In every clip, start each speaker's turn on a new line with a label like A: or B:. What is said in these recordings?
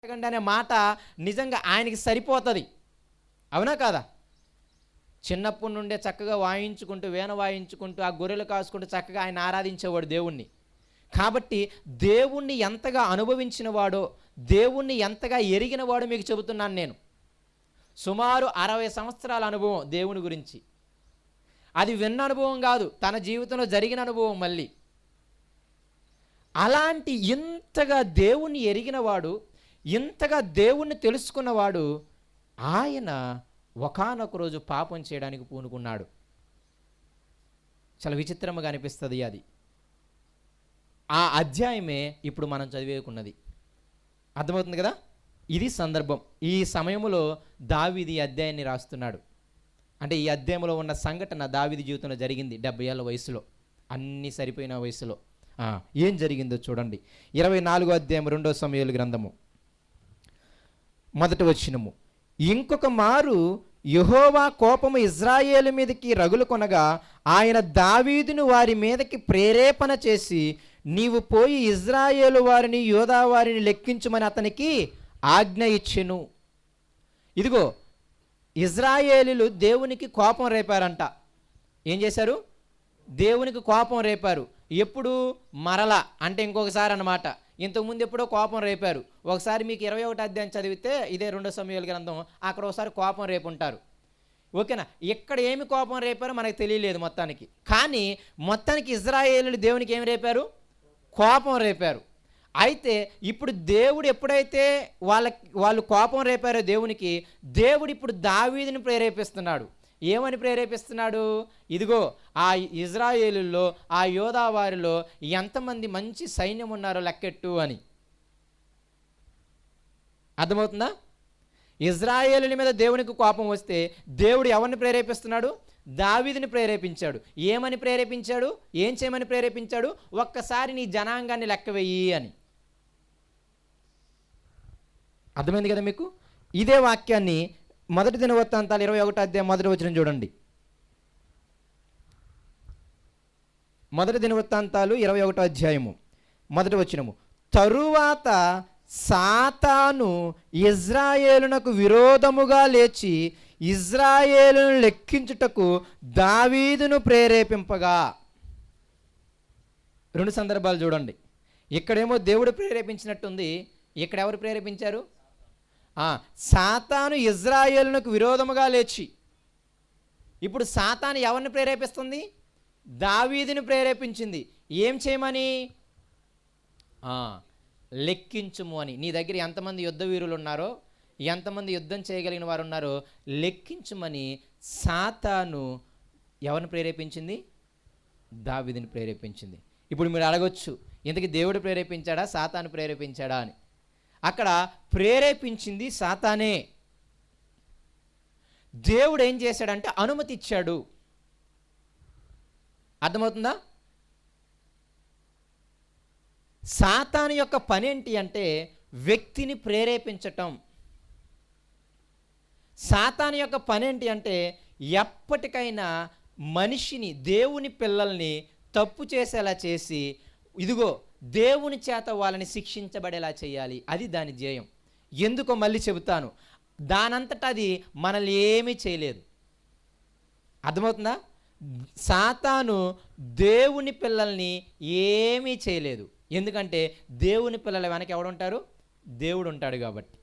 A: అనే మాట నిజంగా ఆయనకి సరిపోతుంది, అవునా కాదా? చిన్నప్పటి నుండే చక్కగా వాయించుకుంటూ వీణ వాయించుకుంటూ ఆ గొర్రెలు కాసుకుంటూ చక్కగా ఆయన ఆరాధించేవాడు దేవుణ్ణి. కాబట్టి దేవుణ్ణి ఎంతగా అనుభవించిన వాడో, దేవుణ్ణి ఎంతగా ఎరిగిన వాడో మీకు చెబుతున్నాను నేను. సుమారు 60 సంవత్సరాల అనుభవం దేవుని గురించి. అది విన్న అనుభవం కాదు, తన జీవితంలో జరిగిన అనుభవం. మళ్ళీ అలాంటి ఇంతగా దేవుణ్ణి ఎరిగినవాడు, ఇంతగా దేవుణ్ణి తెలుసుకున్నవాడు, ఆయన ఒకానొక రోజు పాపం చేయడానికి పూనుకున్నాడు. చాలా విచిత్రంగా అనిపిస్తుంది అది. ఆ అధ్యాయమే ఇప్పుడు మనం చదివేకున్నది. అర్థమవుతుంది కదా? ఇది సందర్భం. ఈ సమయంలో దావీదు ఈ అధ్యాయాన్ని రాస్తున్నాడు. అంటే ఈ అధ్యాయంలో ఉన్న సంఘటన దావీదు జీవితంలో జరిగింది 70 ఏళ్ళ వయసులో, అన్నీ సరిపోయిన వయసులో. ఏం జరిగిందో చూడండి. 24వ అధ్యాయం 2వ సమూయేలు గ్రంథము 1వ వచనము. ఇంకొక మారు యెహోవా కోపము ఇజ్రాయేలు మీదకి రగులు కొనగా ఆయన దావీదును వారి మీదకి ప్రేరేపణ చేసి, నీవు పోయి ఇజ్రాయేలు వారిని యోధా వారిని లెక్కించుమని అతనికి ఆజ్ఞ ఇచ్చెను. ఇదిగో ఇజ్రాయేలీలు దేవునికి కోపం రేపారంట. ఏం చేశారు? దేవునికి కోపం రేపారు. ఎప్పుడు? మరల అంటే ఇంకొకసారి అన్నమాట. ఇంతకుముందు ఎప్పుడో కోపం రేపారు. ఒకసారి మీకు 21వ అధ్యాయం చదివితే ఇదే 2వ సమూయేలు గ్రంథం, అక్కడ ఒకసారి కోపం రేపుంటారు. ఓకేనా? ఇక్కడ ఏమి కోపం రేపారో మనకు తెలియలేదు మొత్తానికి. కానీ మొత్తానికి ఇజ్రాయేలీలు దేవునికి ఏమి రేపారు? కోపం రేపారు. అయితే ఇప్పుడు దేవుడు ఎప్పుడైతే వాళ్ళు కోపం రేపారో దేవునికి, దేవుడు ఇప్పుడు దావీదుని ప్రేరేపిస్తున్నాడు. ఏమని ప్రేరేపిస్తున్నాడు? ఇదిగో ఆ ఇజ్రాయేలుల్లో ఆ యోధా వారిలో ఎంతమంది మంచి సైన్యం ఉన్నారో లెక్కెట్టు అని. అర్థమవుతుందా? ఇజ్రాయేలుల మీద దేవునికి కోపం వస్తే దేవుడు ఎవరిని ప్రేరేపిస్తున్నాడు? దావీదుని ప్రేరేపించాడు. ఏమని ప్రేరేపించాడు? ఏం చేయమని ప్రేరేపించాడు? ఒక్కసారి నీ జనాంగాన్ని లెక్కవేయి అని. అర్థమైంది కదా మీకు? ఇదే వాక్యాన్ని 1 దినవృత్తాంతాలు 21వ అధ్యాయం 1వ వచనం చూడండి. 1 దినవృత్తాంతాలు 21వ అధ్యాయము 1వ వచనము. తరువాత సాతాను ఇజ్రాయేలునకు విరోధముగా లేచి ఇజ్రాయేలును లెక్కించుటకు దావీదును ప్రేరేపింపగా. 2 సందర్భాలు చూడండి. ఇక్కడేమో దేవుడు ప్రేరేపించినట్టుంది, ఇక్కడ ఎవరు ప్రేరేపించారు? సాతాను ఇజ్రాయేలునకు విరోధముగా లేచి. ఇప్పుడు సాతాను ఎవరిని ప్రేరేపిస్తుంది? దావీదుని ప్రేరేపించింది. ఏం చేయమని? లెక్కించుము అని. నీ దగ్గర ఎంతమంది యుద్ధ వీరులు ఉన్నారో, ఎంతమంది యుద్ధం చేయగలిగిన వారు ఉన్నారో లెక్కించుమని సాతాను ఎవరిని ప్రేరేపించింది? దావీదుని ప్రేరేపించింది. ఇప్పుడు మీరు అడగొచ్చు, ఇంతకీ దేవుడు ప్రేరేపించాడా సాతాను ప్రేరేపించాడా అని. అక్కడ ప్రేరేపించింది సాతానే. దేవుడు ఏం చేశాడంటే అనుమతి ఇచ్చాడు. అర్థమవుతుందా? సాతాను యొక్క పని ఏంటి అంటే వ్యక్తిని ప్రేరేపించటం. సాతాను యొక్క పని ఏంటి అంటే ఎప్పటికైనా మనిషిని, దేవుని పిల్లల్ని తప్పు చేసేలా చేసి, ఇదిగో దేవుని చేత వాళ్ళని శిక్షించబడేలా చేయాలి. అది దాని ధ్యేయం. ఎందుకో మళ్ళీ చెబుతాను. దానంతటా అది మనల్ని ఏమీ చేయలేదు. అర్థమవుతుందా? సాతాను దేవుని పిల్లల్ని ఏమీ చేయలేదు. ఎందుకంటే దేవుని పిల్లల వెనక ఎవడుంటారు? దేవుడు ఉంటాడు కాబట్టి.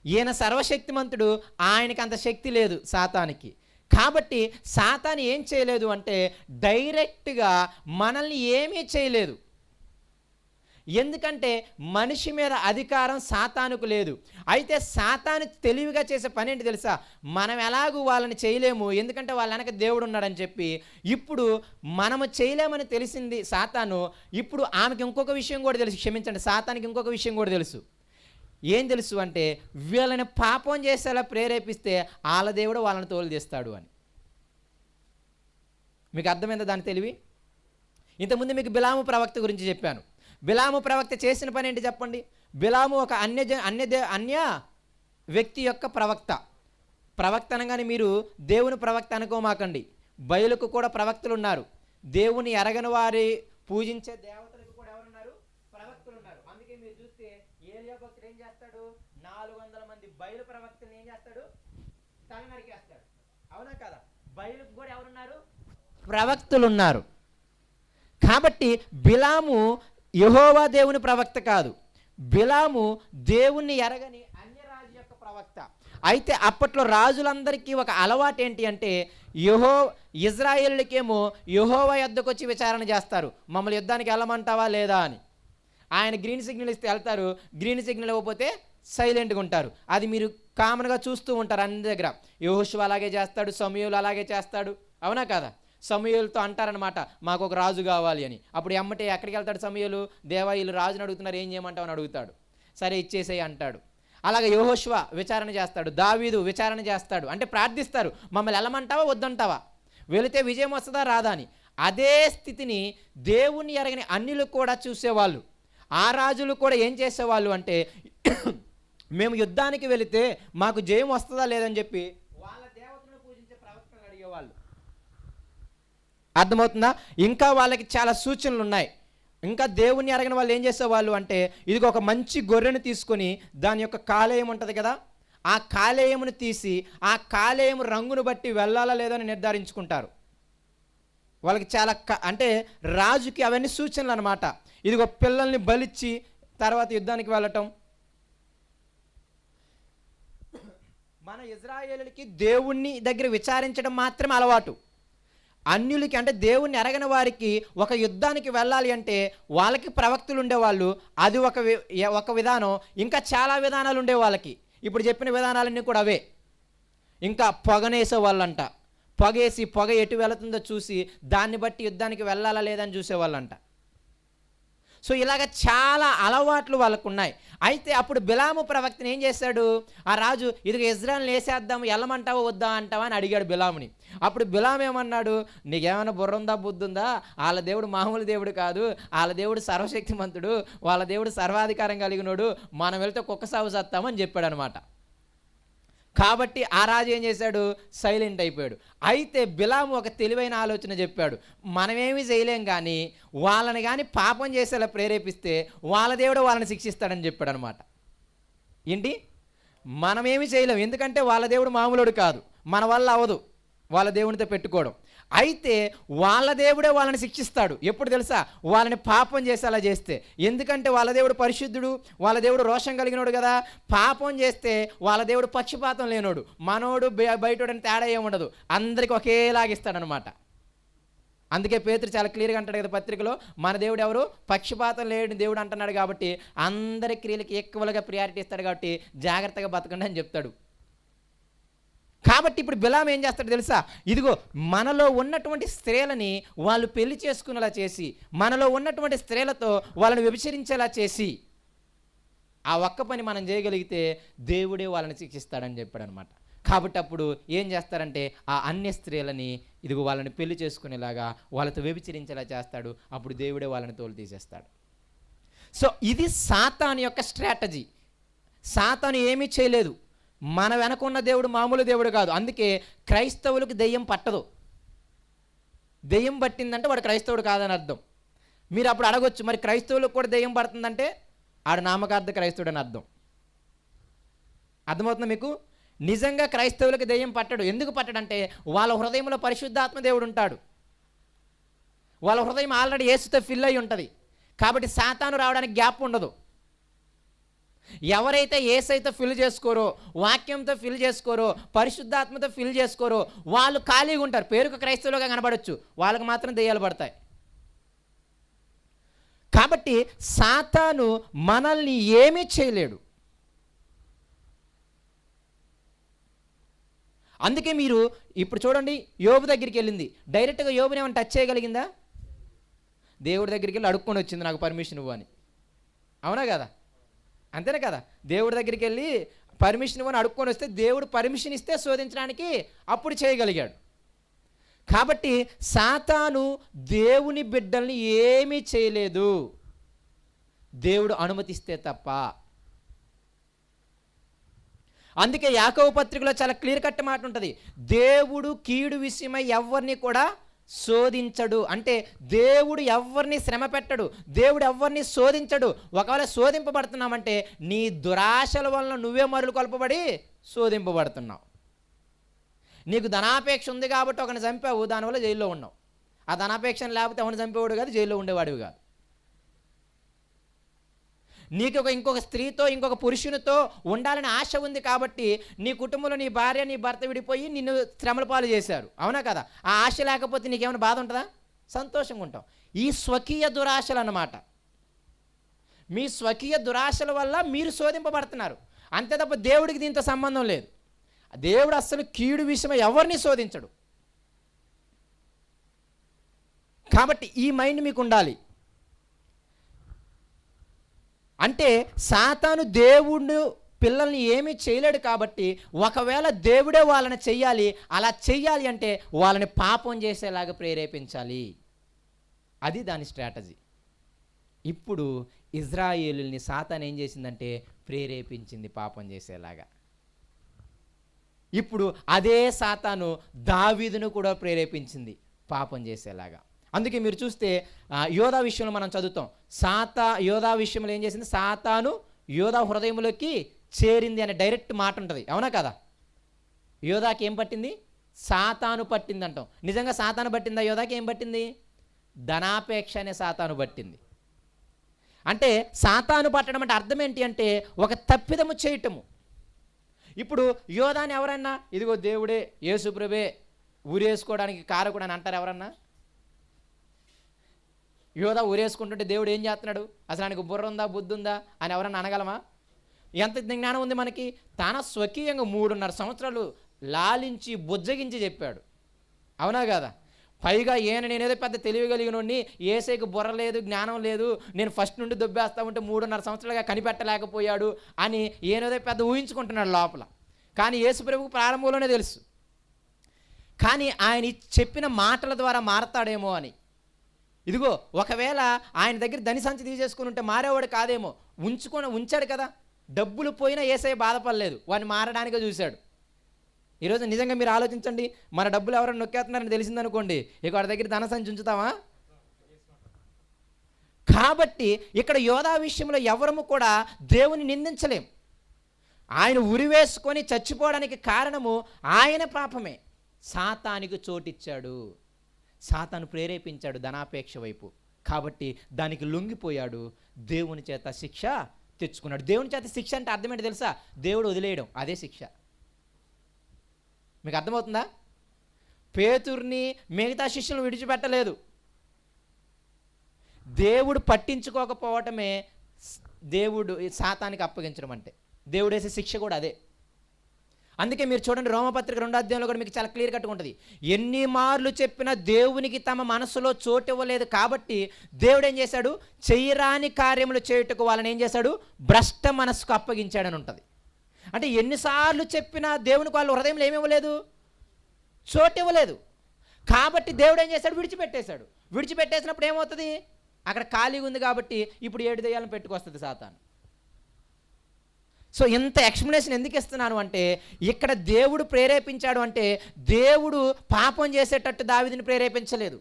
A: ఈయన సర్వశక్తిమంతుడు, ఆయనకి అంత శక్తి లేదు సాతానికి. కాబట్టి సాతాను ఏం చేయలేదు అంటే డైరెక్ట్గా మనల్ని ఏమీ చేయలేదు. ఎందుకంటే మనిషి మీద అధికారం సాతానుకు లేదు. అయితే సాతాను తెలివిగా చేసే పని ఏంటి తెలుసా? మనం ఎలాగూ వాళ్ళని చేయలేము, ఎందుకంటే వాళ్ళ వెనక దేవుడు ఉన్నాడని చెప్పి, ఇప్పుడు మనము చేయలేమని తెలిసింది సాతాను. ఇప్పుడు ఆమెకి ఇంకొక విషయం కూడా తెలుసు. క్షమించండి, సాతానికి ఇంకొక విషయం కూడా తెలుసు. ఏం తెలుసు అంటే వీళ్ళని పాపం చేసేలా ప్రేరేపిస్తే వాళ్ళ దేవుడు వాళ్ళని తోలు చేస్తాడు అని. మీకు అర్థమైందా దాని తెలివి? ఇంతకుముందు మీకు బిలాము ప్రవక్త గురించి చెప్పాను. బిలాము ప్రవక్త చేసిన పని ఏంటి చెప్పండి? బిలాము ఒక అన్య వ్యక్తి యొక్క ప్రవక్త. ప్రవక్త అనగానే మీరు దేవుని ప్రవక్త అనుకోమాకండి. బయలుకు కూడా ప్రవక్తలు ఉన్నారు. దేవుని ఎరగని వారి పూజించే దేవతలకు కూడా ఎవరున్నారు? ప్రవక్తలు ఉన్నారు. అందుకే మీరు చూస్తే ఏలియా భక్తుడు ఏం చేస్తాడు? 400 మంది బయలు ప్రవక్తలు ఏం చేస్తాడు? తల నరికేస్తాడు. అవునా కదా? బయలుకు కూడా ఎవరున్నారు? ప్రవక్తలు ఉన్నారు. కాబట్టి బిలాము యెహోవా దేవుని ప్రవక్త కాదు, బిలాము దేవుణ్ణి ఎరగని అన్యరాజు యొక్క ప్రవక్త. అయితే అప్పట్లో రాజులందరికీ ఒక అలవాటు ఏంటి అంటే, ఇజ్రాయేలుకేమో యెహోవా యొద్దకు వచ్చి విచారణ చేస్తారు, మమ్మల్ని యుద్ధానికి వెళ్ళమంటావా లేదా అని. ఆయన గ్రీన్ సిగ్నల్ ఇస్తే వెళ్తారు, గ్రీన్ సిగ్నల్ ఇవ్వకపోతే సైలెంట్గా ఉంటారు. అది మీరు కామన్గా చూస్తూ ఉంటారు అన్ని దగ్గర. యెహోషువ అలాగే చేస్తాడు, సమూయేలు అలాగే చేస్తాడు. అవునా కదా? సమూయేలుతో అంటారనమాట, మాకు ఒక రాజు కావాలి అని. అప్పుడు ఎమ్మటే ఎక్కడికి వెళ్తాడు సమూయేలు? దేవా వీళ్ళు రాజుని అడుగుతున్నారు, ఏం చేయమంటావు అని అడుగుతాడు. సరే ఇచ్చేసేయి అంటాడు. అలాగే యెహోషువ విచారణ చేస్తాడు, దావీదు విచారణ చేస్తాడు. అంటే ప్రార్థిస్తారు, మమ్మల్ని వెళ్ళమంటావా వద్దంటావా, వెళితే విజయం వస్తుందా రాదా అని. అదే స్థితిని దేవుణ్ణి ఎరగని అన్యులు కూడా చూసేవాళ్ళు. ఆ రాజులు కూడా ఏం చేసేవాళ్ళు అంటే, మేము యుద్ధానికి వెళితే మాకు జయం వస్తుందా లేదని చెప్పి వాళ్ళ దేవతలను పూజించే ప్రవక్తలను అడిగేవాళ్ళు. అర్థమవుతుందా? ఇంకా వాళ్ళకి చాలా సూచనలు ఉన్నాయి. ఇంకా దేవుణ్ణి అడగని వాళ్ళు ఏం చేసేవాళ్ళు అంటే, ఇదిగో ఒక మంచి గొర్రెను తీసుకొని దాని యొక్క కాలేయం ఉంటుంది కదా, ఆ కాలేయమును తీసి ఆ కాలేయం రంగును బట్టి వెళ్ళాలా లేదని నిర్ధారించుకుంటారు. వాళ్ళకి చాలా అంటే రాజుకి అవన్నీ సూచనలు అనమాట. ఇదిగో పిల్లల్ని బలిచ్చి తర్వాత యుద్ధానికి వెళ్ళటం. మన ఇజ్రాయేలుకి దేవుణ్ణి దగ్గర విచారించడం మాత్రమే అలవాటు. అన్యులకి అంటే దేవుణ్ణి ఎరగని వారికి ఒక యుద్ధానికి వెళ్ళాలి అంటే వాళ్ళకి ప్రవక్తలు ఉండేవాళ్ళు. అది ఒక విధానం. ఇంకా చాలా విధానాలు ఉండే వాళ్ళకి. ఇప్పుడు చెప్పిన విధానాలన్నీ కూడా అవే. ఇంకా పొగనేసే వాళ్ళంట, పొగేసి పొగ ఎటు వెళుతుందో చూసి దాన్ని బట్టి యుద్ధానికి వెళ్ళాలా లేదని చూసేవాళ్ళంట. సో ఇలాగ చాలా అలవాట్లు వాళ్ళకు ఉన్నాయి. అయితే అప్పుడు బిలాము ప్రవక్తని ఏం చేశాడు? ఆ రాజు ఇదిగో ఇజ్రాయెల్ని వేసేద్దాము, వెళ్ళమంటావా వద్దా అంటావా అని అడిగాడు బిలాముని. అప్పుడు బిలాము ఏమన్నాడు? నీకేమైనా బుర్ర ఉందా బుద్ధి ఉందా? వాళ్ళ దేవుడు మామూలు దేవుడు కాదు, వాళ్ళ దేవుడు సర్వశక్తిమంతుడు, వాళ్ళ దేవుడు సర్వాధికారం కలిగినోడు, మనం వెళ్తే కుక్క సాగు చేస్తామని చెప్పాడు అనమాట. కాబట్టి ఆ రాజు ఏం చేశాడు? సైలెంట్ అయిపోయాడు. అయితే బిలాము ఒక తెలివైన ఆలోచన చెప్పాడు, మనమేమీ చేయలేం కానీ వాళ్ళని కానీ పాపం చేసేలా ప్రేరేపిస్తే వాళ్ళ దేవుడు వాళ్ళని శిక్షిస్తాడని చెప్పాడు అనమాట. ఏంటి? మనమేమీ చేయలేం, ఎందుకంటే వాళ్ళ దేవుడు మామూలుడు కాదు, మన వల్ల అవదు వాళ్ళ దేవునితో పెట్టుకోవడం. అయితే వాళ్ళ దేవుడే వాళ్ళని శిక్షిస్తాడు. ఎప్పుడు తెలుసా? వాళ్ళని పాపం చేసేలా చేస్తే. ఎందుకంటే వాళ్ళ దేవుడు పరిశుద్ధుడు, వాళ్ళ దేవుడు రోషం కలిగినోడు కదా. పాపం చేస్తే వాళ్ళ దేవుడు పక్షపాతం లేనోడు, మనోడు బయటోడని తేడా ఏముండదు, అందరికి ఒకేలాగిస్తాడనమాట. అందుకే పేతురు చాలా క్లియర్గా అంటాడు కదా పత్రికలో, మన దేవుడు ఎవరు? పక్షపాతం లేని దేవుడు అంటున్నాడు. కాబట్టి అందరి క్రియలకి ఈక్వల్గా ప్రియారిటీ ఇస్తాడు. కాబట్టి జాగ్రత్తగా బతకండి అని చెప్తాడు. కాబట్టి ఇప్పుడు బిలాము ఏం చేస్తాడు తెలుసా? ఇదిగో మనలో ఉన్నటువంటి స్త్రీలని వాళ్ళు పెళ్లి చేసుకునేలా చేసి, మనలో ఉన్నటువంటి స్త్రీలతో వాళ్ళని వ్యభిచరించేలా చేసి, ఆ ఒక్క పని మనం చేయగలిగితే దేవుడే వాళ్ళని శిక్షిస్తాడని చెప్పాడు అనమాట. కాబట్టి అప్పుడు ఏం చేస్తారంటే ఆ అన్య స్త్రీలని ఇదిగో వాళ్ళని పెళ్లి చేసుకునేలాగా వాళ్ళతో వ్యభిచరించేలా చేస్తాడు. అప్పుడు దేవుడే వాళ్ళని తోలు తీసేస్తాడు. సో ఇది సాతాను యొక్క స్ట్రాటజీ. సాతాను ఏమీ చేయలేదు. మన వెనకున్న దేవుడు మామూలు దేవుడు కాదు. అందుకే క్రైస్తవులకు దెయ్యం పట్టదు. దెయ్యం పట్టిందంటే వాడు క్రైస్తవుడు కాదని అర్థం. మీరు అప్పుడు అడగొచ్చు, మరి క్రైస్తవులకు కూడా దెయ్యం పడుతుందంటే ఆడు నామకార్థ క్రైస్తవుడు అని అర్థం. అర్థమవుతుందా మీకు? నిజంగా క్రైస్తవులకు దెయ్యం పట్టడు. ఎందుకు పట్టడంటే వాళ్ళ హృదయంలో పరిశుద్ధాత్మ దేవుడు ఉంటాడు. వాళ్ళ హృదయం ఆల్రెడీ యేసుతో ఫిల్ అయి ఉంటుంది. కాబట్టి సాతాను రావడానికి గ్యాప్ ఉండదు. ఎవరైతే యేసైతో ఫిల్ చేసుకోరో, వాక్యంతో ఫిల్ చేసుకోరో, పరిశుద్ధాత్మతో ఫిల్ చేసుకోరో వాళ్ళు ఖాళీగా ఉంటారు. పేరుకు క్రైస్తవులుగా కనబడవచ్చు, వాళ్ళకి మాత్రం దెయ్యాలు పడతాయి. కాబట్టి సాతాను మనల్ని ఏమీ చేయలేడు. అందుకే మీరు ఇప్పుడు చూడండి, యోబు దగ్గరికి వెళ్ళింది, డైరెక్ట్గా యోబుని ఏమైనా టచ్ చేయగలిగిందా? దేవుడి దగ్గరికి వెళ్ళి అడుక్కొని వచ్చింది, నాకు పర్మిషన్ ఇవ్వు అని. అవునా కదా? అంతేనా కదా? దేవుడి దగ్గరికి వెళ్ళి పర్మిషన్ ఇవ్వని అడుక్కొని వస్తే దేవుడు పర్మిషన్ ఇస్తే శోధించడానికి అప్పుడు చేయగలిగాడు. కాబట్టి సాతాను దేవుని బిడ్డల్ని ఏమీ చేయలేదు, దేవుడు అనుమతిస్తే తప్ప. అందుకే యాకోబు పత్రికలో చాలా క్లియర్ కట్ మాట ఉంటుంది, దేవుడు కీడు విషయమై ఎవరిని కూడా శోధించడు. అంటే దేవుడు ఎవరిని శ్రమ పెట్టడు, దేవుడు ఎవరిని శోధించడు. ఒకవేళ శోధింపబడుతున్నామంటే నీ దురాశల వలన నువ్వే మరులు కొల్పబడి శోధింపబడుతున్నావు. నీకు ధనాపేక్ష ఉంది కాబట్టి ఒకరిని చంపావు, దానివల్ల జైల్లో ఉన్నావు. ఆ ధనాపేక్షను లేకపోతే ఎవరిని చంపేవాడు కాదు, జైల్లో ఉండేవాడివి కాదు. నీకు ఇంకొక స్త్రీతో ఇంకొక పురుషునితో ఉండాలని ఆశ ఉంది కాబట్టి నీ కుటుంబంలో నీ భార్య నీ భర్త విడిపోయి నిన్ను శ్రమల పాలు చేశారు, అవునా కదా? ఆ ఆశ లేకపోతే నీకేమైనా బాధ ఉంటుందా? సంతోషంగా ఉంటాం. ఈ స్వకీయ దురాశలు అన్నమాట. మీ స్వకీయ దురాశల వల్ల మీరు శోధింపబడుతున్నారు, అంతే తప్ప దేవుడికి దీంతో సంబంధం లేదు. దేవుడు అస్సలు కీడు విషయమై ఎవరిని శోధించడు. కాబట్టి ఈ మైండ్ మీకు ఉండాలి. అంటే సాతాను దేవుడు పిల్లల్ని ఏమీ చేయలేడు కాబట్టి ఒకవేళ దేవుడే వాళ్ళని చెయ్యాలి, అలా చెయ్యాలి అంటే వాళ్ళని పాపం చేసేలాగా ప్రేరేపించాలి. అది దాని స్ట్రాటజీ. ఇప్పుడు ఇజ్రాయేలుని సాతాను ఏం చేసిందంటే ప్రేరేపించింది పాపం చేసేలాగా. ఇప్పుడు అదే సాతాను దావీదును కూడా ప్రేరేపించింది పాపం చేసేలాగా. అందుకే మీరు చూస్తే యోధా విషయంలో మనం చదువుతాం. యోధా విషయంలో ఏం చేసింది? సాతాను యోధా హృదయంలోకి చేరింది అనే డైరెక్ట్ మాట ఉంటుంది, అవునా కదా? యోధాకి ఏం పట్టింది? సాతాను పట్టింది అంటాం. నిజంగా సాతాను పట్టిందా? యోధాకి ఏం పట్టింది? ధనాపేక్ష అనే సాతాను పట్టింది. అంటే సాతాను పట్టడం అంటే అర్థం ఏంటి అంటే ఒక తప్పిదము చేయటము. ఇప్పుడు యోధాని ఎవరన్నా ఇదిగో దేవుడే యేసుప్రభే ఊరేసుకోవడానికి కారకుడు అని అంటారు ఎవరన్నా? యోధా ఊరేసుకుంటుంటే దేవుడు ఏం చేస్తున్నాడు, అసలు ఆయనకు బుర్ర ఉందా బుద్ధి ఉందా అని ఎవరన్నా అనగలమా? ఎంత జ్ఞానం ఉంది మనకి? తన స్వకీయంగా 3.5 సంవత్సరాలు లాలించి బుజ్జగించి చెప్పాడు, అవునా కదా? పైగా నేనేదో పెద్ద తెలియగలిగినోడిని, ఏసైకి బుర్ర లేదు జ్ఞానం లేదు, నేను ఫస్ట్ నుండి దొబ్బేస్తా ఉంటే 3.5 సంవత్సరాలుగా కనిపెట్టలేకపోయాడు అని ఏనేదో పెద్ద ఊహించుకుంటున్నాడు లోపల. కానీ యేసుప్రభువుకు ప్రారంభంలోనే తెలుసు. కానీ ఆయన చెప్పిన మాటల ద్వారా మారతాడేమో అని. ఇదిగో ఒకవేళ ఆయన దగ్గర ధని సంచి తీసేసుకుని ఉంటే మారేవాడు కాదేమో. ఉంచాడు కదా, డబ్బులు పోయినా యేసయ్య బాధపడలేదు, వాడిని మారడానికే చూశాడు. ఈరోజు నిజంగా మీరు ఆలోచించండి, మన డబ్బులు ఎవరైనా నొక్కేస్తున్నారని తెలిసిందనుకోండి, ఇక వాడి దగ్గర ధన సంచి ఉంచుతామా? కాబట్టి ఇక్కడ యోధా విషయంలో ఎవరము కూడా దేవుని నిందించలేం. ఆయన ఉరివేసుకొని చచ్చిపోవడానికి కారణము ఆయన పాపమే. సాతానికి చోటిచ్చాడు, సాతాను ప్రేరేపించాడు ధనాపేక్ష వైపు. కాబట్టి దానికి లొంగిపోయాడు, దేవుని చేత శిక్ష తెచ్చుకున్నాడు. దేవుని చేత శిక్ష అంటే అర్థం ఏంటి తెలుసా? దేవుడు వదిలేయడం, అదే శిక్ష. మీకు అర్థమవుతుందా? పేతుర్ని మిగతా శిష్యులను విడిచిపెట్టలేదు. దేవుడు పట్టించుకోకపోవటమే దేవుడు సాతానికి అప్పగించడం అంటే. దేవుడు వేసే శిక్ష కూడా అదే. అందుకే మీరు చూడండి, రోమపత్రిక 2వ అధ్యాయంలో కూడా మీకు చాలా క్లియర్ కట్గా ఉంటుంది. ఎన్ని మార్లు చెప్పినా దేవునికి తమ మనసులో చోటు ఇవ్వలేదు కాబట్టి దేవుడు ఏం చేశాడు? చెయ్యరాని కార్యములు చేయుటకు వాళ్ళని ఏం చేశాడు? భ్రష్ట మనసుకు అప్పగించాడని ఉంటుంది. అంటే ఎన్నిసార్లు చెప్పినా దేవునికి వాళ్ళ హృదయంలో ఏమి ఇవ్వలేదు? చోటు ఇవ్వలేదు. కాబట్టి దేవుడు ఏం చేశాడు? విడిచిపెట్టేశాడు. విడిచిపెట్టేసినప్పుడు ఏమవుతుంది? అక్కడ ఖాళీగా ఉంది కాబట్టి ఇప్పుడు 7 దెయ్యాలను పెట్టుకొస్తుంది సాతాను. సో ఇంత ఎక్స్ప్లెనేషన్ ఎందుకు ఇస్తున్నాను అంటే, ఇక్కడ దేవుడు ప్రేరేపించాడు అంటే దేవుడు పాపం చేసేటట్టు దావీదుని ప్రేరేపించలేదు,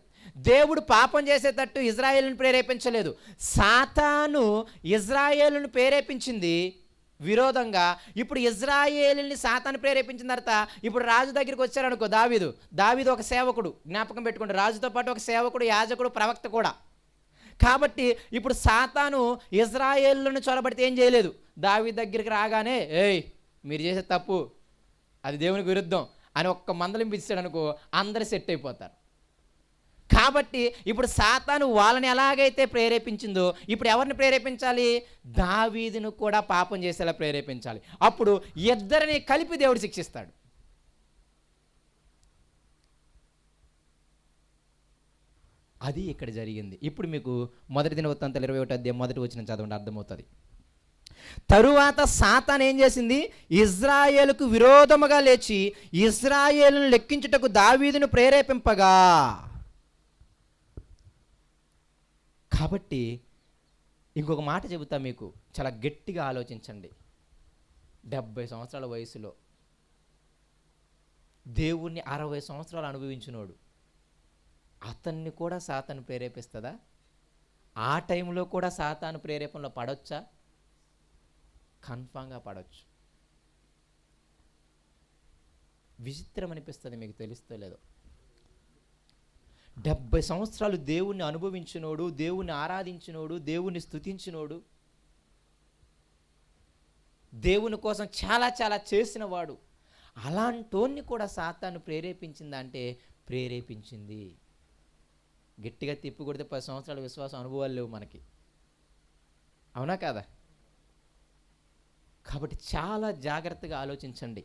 A: దేవుడు పాపం చేసేటట్టు ఇజ్రాయేలుని ప్రేరేపించలేదు. సాతాను ఇజ్రాయేలుని ప్రేరేపించింది విరోధంగా. ఇప్పుడు ఇజ్రాయేలుని సాతాను ప్రేరేపించిన తర్వాత ఇప్పుడు రాజు దగ్గరికి వచ్చారనుకో, దావీదు ఒక సేవకుడు, జ్ఞాపకం పెట్టుకోండి, రాజుతో పాటు ఒక సేవకుడు, యాజకుడు, ప్రవక్త కూడా. కాబట్టి ఇప్పుడు సాతాను ఇజ్రాయేలును చొరబడితే ఏం చేయలేదు, దావీదు దగ్గరికి రాగానే ఏయ్ మీరు చేసే తప్పు, అది దేవునికి విరుద్ధం అని ఒక్క మందలింపు ఇచ్చాడు అనుకో, అందరూ సెట్ అయిపోతారు. కాబట్టి ఇప్పుడు సాతాను వాళ్ళని ఎలాగైతే ప్రేరేపించిందో ఇప్పుడు ఎవరిని ప్రేరేపించాలి? దావీదును కూడా పాపం చేసేలా ప్రేరేపించాలి. అప్పుడు ఇద్దరిని కలిపి దేవుడు శిక్షిస్తాడు. అది ఇక్కడ జరిగింది. ఇప్పుడు మీకు మొదటి దినవృత్తాంతాలు 21వ అధ్యాయం మొదటి వచనం చదవండి, అర్థమవుతుంది. తరువాత సాతాను ఏం చేసింది? ఇజ్రాయేలుకు విరోధముగా లేచి ఇజ్రాయేలును లెక్కించుటకు దావీదును ప్రేరేపింపగా. కాబట్టి ఇంకొక మాట చెబుతా మీకు, చాలా గట్టిగా ఆలోచించండి. 70 సంవత్సరాల వయసులో దేవుణ్ణి 60 సంవత్సరాలు అనుభవించినోడు, అతన్ని కూడా సాతాను ప్రేరేపిస్తుందా? ఆ టైంలో కూడా సాతాను ప్రేరేపణలో పడొచ్చా? కన్ఫామ్గా పడవచ్చు. విచిత్రం అనిపిస్తుంది, మీకు తెలుస్తో లేదో. 70 సంవత్సరాలు దేవుణ్ణి అనుభవించినోడు, దేవుణ్ణి ఆరాధించినోడు, దేవుణ్ణి స్తుతించినోడు, దేవుని కోసం చాలా చాలా చేసిన వాడు, అలాంటోన్ని కూడా సాతాను ప్రేరేపించిందా అంటే ప్రేరేపించింది. గట్టిగా తిప్పి కొడితే 10 సంవత్సరాల విశ్వాసం అనుభవాలు లేవు మనకి, అవునా కాదా? కాబట్టి చాలా జాగ్రత్తగా ఆలోచించండి.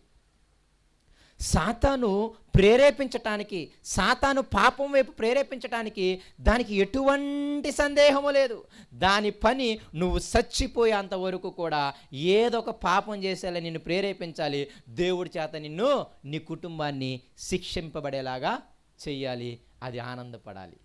A: సాతాను ప్రేరేపించటానికి, సాతాను పాపం వైపు ప్రేరేపించటానికి దానికి ఎటువంటి సందేహము లేదు. దాని పని నువ్వు చచ్చిపోయేంత వరకు కూడా ఏదో ఒక పాపం చేసేలా నిన్ను ప్రేరేపించాలి. దేవుడి చేత నిన్ను, నీ కుటుంబాన్ని శిక్షింపబడేలాగా చెయ్యాలి. అది ఆనందపడాలి.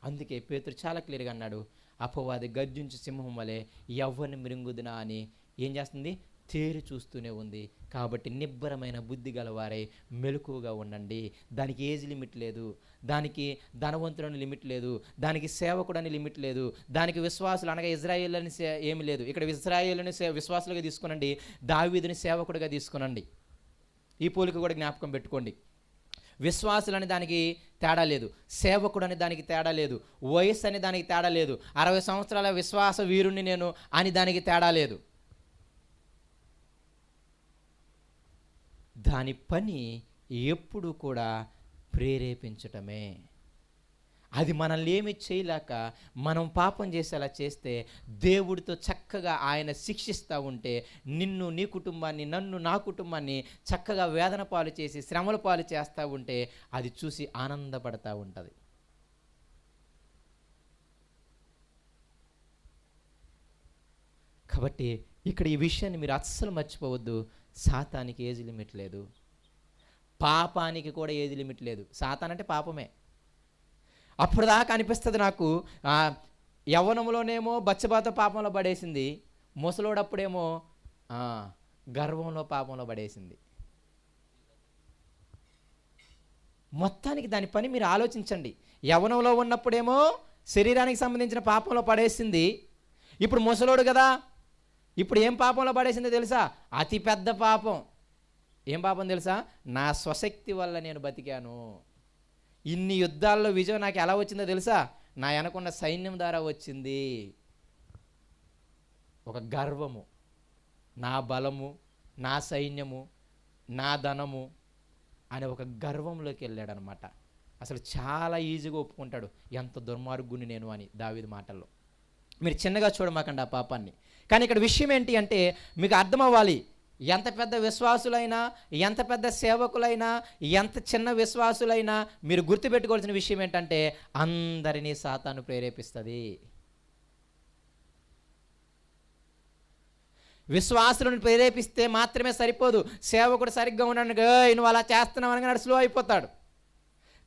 A: అందుకే పేతురు చాలా క్లియర్గా అన్నాడు, అపవాది గర్జించు సింహం వలె ఎవ్వరిని మృంగుదునా అని ఏం చేస్తుంది? తేరి చూస్తూనే ఉంది. కాబట్టి నిబ్బరమైన బుద్ధి గలవారై మెలకువగా ఉండండి. దానికి ఏజ్ లిమిట్ లేదు, దానికి ధనవంతుడని లిమిట్ లేదు, దానికి సేవకుడని లిమిట్ లేదు, దానికి విశ్వాసులు అనగా ఇజ్రాయేల్ అని ఏమి లేదు. ఇక్కడ ఇజ్రాయేలుని విశ్వాసులుగా తీసుకునండి, దావీదుని సేవకుడిగా తీసుకునండి. ఈ పోలిక కూడా జ్ఞాపకం పెట్టుకోండి. విశ్వాసులని దానికి తేడా లేదు, సేవకుడు అని దానికి తేడా లేదు, వయస్సు అని దానికి తేడా లేదు, 60 సంవత్సరాల విశ్వాస వీరుణ్ణి నేను అని దానికి తేడా లేదు. దాని పని ఎప్పుడు కూడా ప్రేరేపించటమే. అది మనల్ని ఏమి చేయలేక మనం పాపం చేసేలా చేస్తే దేవుడితో చక్కగా ఆయన శిక్షిస్తూ ఉంటే నిన్ను, నీ కుటుంబాన్ని, నన్ను, నా కుటుంబాన్ని చక్కగా వేదన పాలు చేసి శ్రమల పాలు చేస్తూ ఉంటే అది చూసి ఆనందపడతా ఉంటుంది. కాబట్టి ఇక్కడ ఈ విషయాన్ని మీరు అస్సలు మర్చిపోవద్దు. సాతానికి ఏజ్ లిమిట్ లేదు, పాపానికి కూడా ఏజ్ లిమిట్ లేదు. సాతాన్ అంటే పాపమే. అప్పుడు దాకా అనిపిస్తుంది నాకు, యవ్వనంలోనేమో బచ్చబాత పాపంలో పడేసింది, ముసలోడప్పుడేమో గర్వంలో పాపంలో పడేసింది. మొత్తానికి దాని పని మీరు ఆలోచించండి. యవ్వనంలో ఉన్నప్పుడేమో శరీరానికి సంబంధించిన పాపంలో పడేసింది, ఇప్పుడు ముసలోడు కదా, ఇప్పుడు ఏం పాపంలో పడేసిందో తెలుసా? అతి పెద్ద పాపం. ఏం పాపం తెలుసా? నా స్వశక్తి వల్ల నేను బతికాను, ఇన్ని యుద్ధాల్లో విజయం నాకు ఎలా వచ్చిందో తెలుసా? నా వెనకున్న సైన్యం ద్వారా వచ్చింది. ఒక గర్వము, నా బలము, నా సైన్యము, నా ధనము అనే ఒక గర్వంలోకి వెళ్ళాడు అనమాట. అసలు చాలా ఈజీగా ఒప్పుకుంటాడు ఎంత దుర్మార్గుని నేను అని దావీదు మాటల్లో. మీరు చిన్నగా చూడమాకండి ఆ పాపాన్ని. కానీ ఇక్కడ విషయం ఏంటి అంటే మీకు అర్థం అవ్వాలి, ఎంత పెద్ద విశ్వాసులైనా, ఎంత పెద్ద సేవకులైనా, ఎంత చిన్న విశ్వాసులైనా మీరు గుర్తుపెట్టుకోవాల్సిన విషయం ఏంటంటే అందరినీ సాతాను ప్రేరేపిస్తుంది. విశ్వాసులను ప్రేరేపిస్తే మాత్రమే సరిపోదు. సేవకుడు సరిగ్గా ఉన్నాడు, నువ్వు అలా చేస్తున్నావు అనగా స్లో అయిపోతాడు.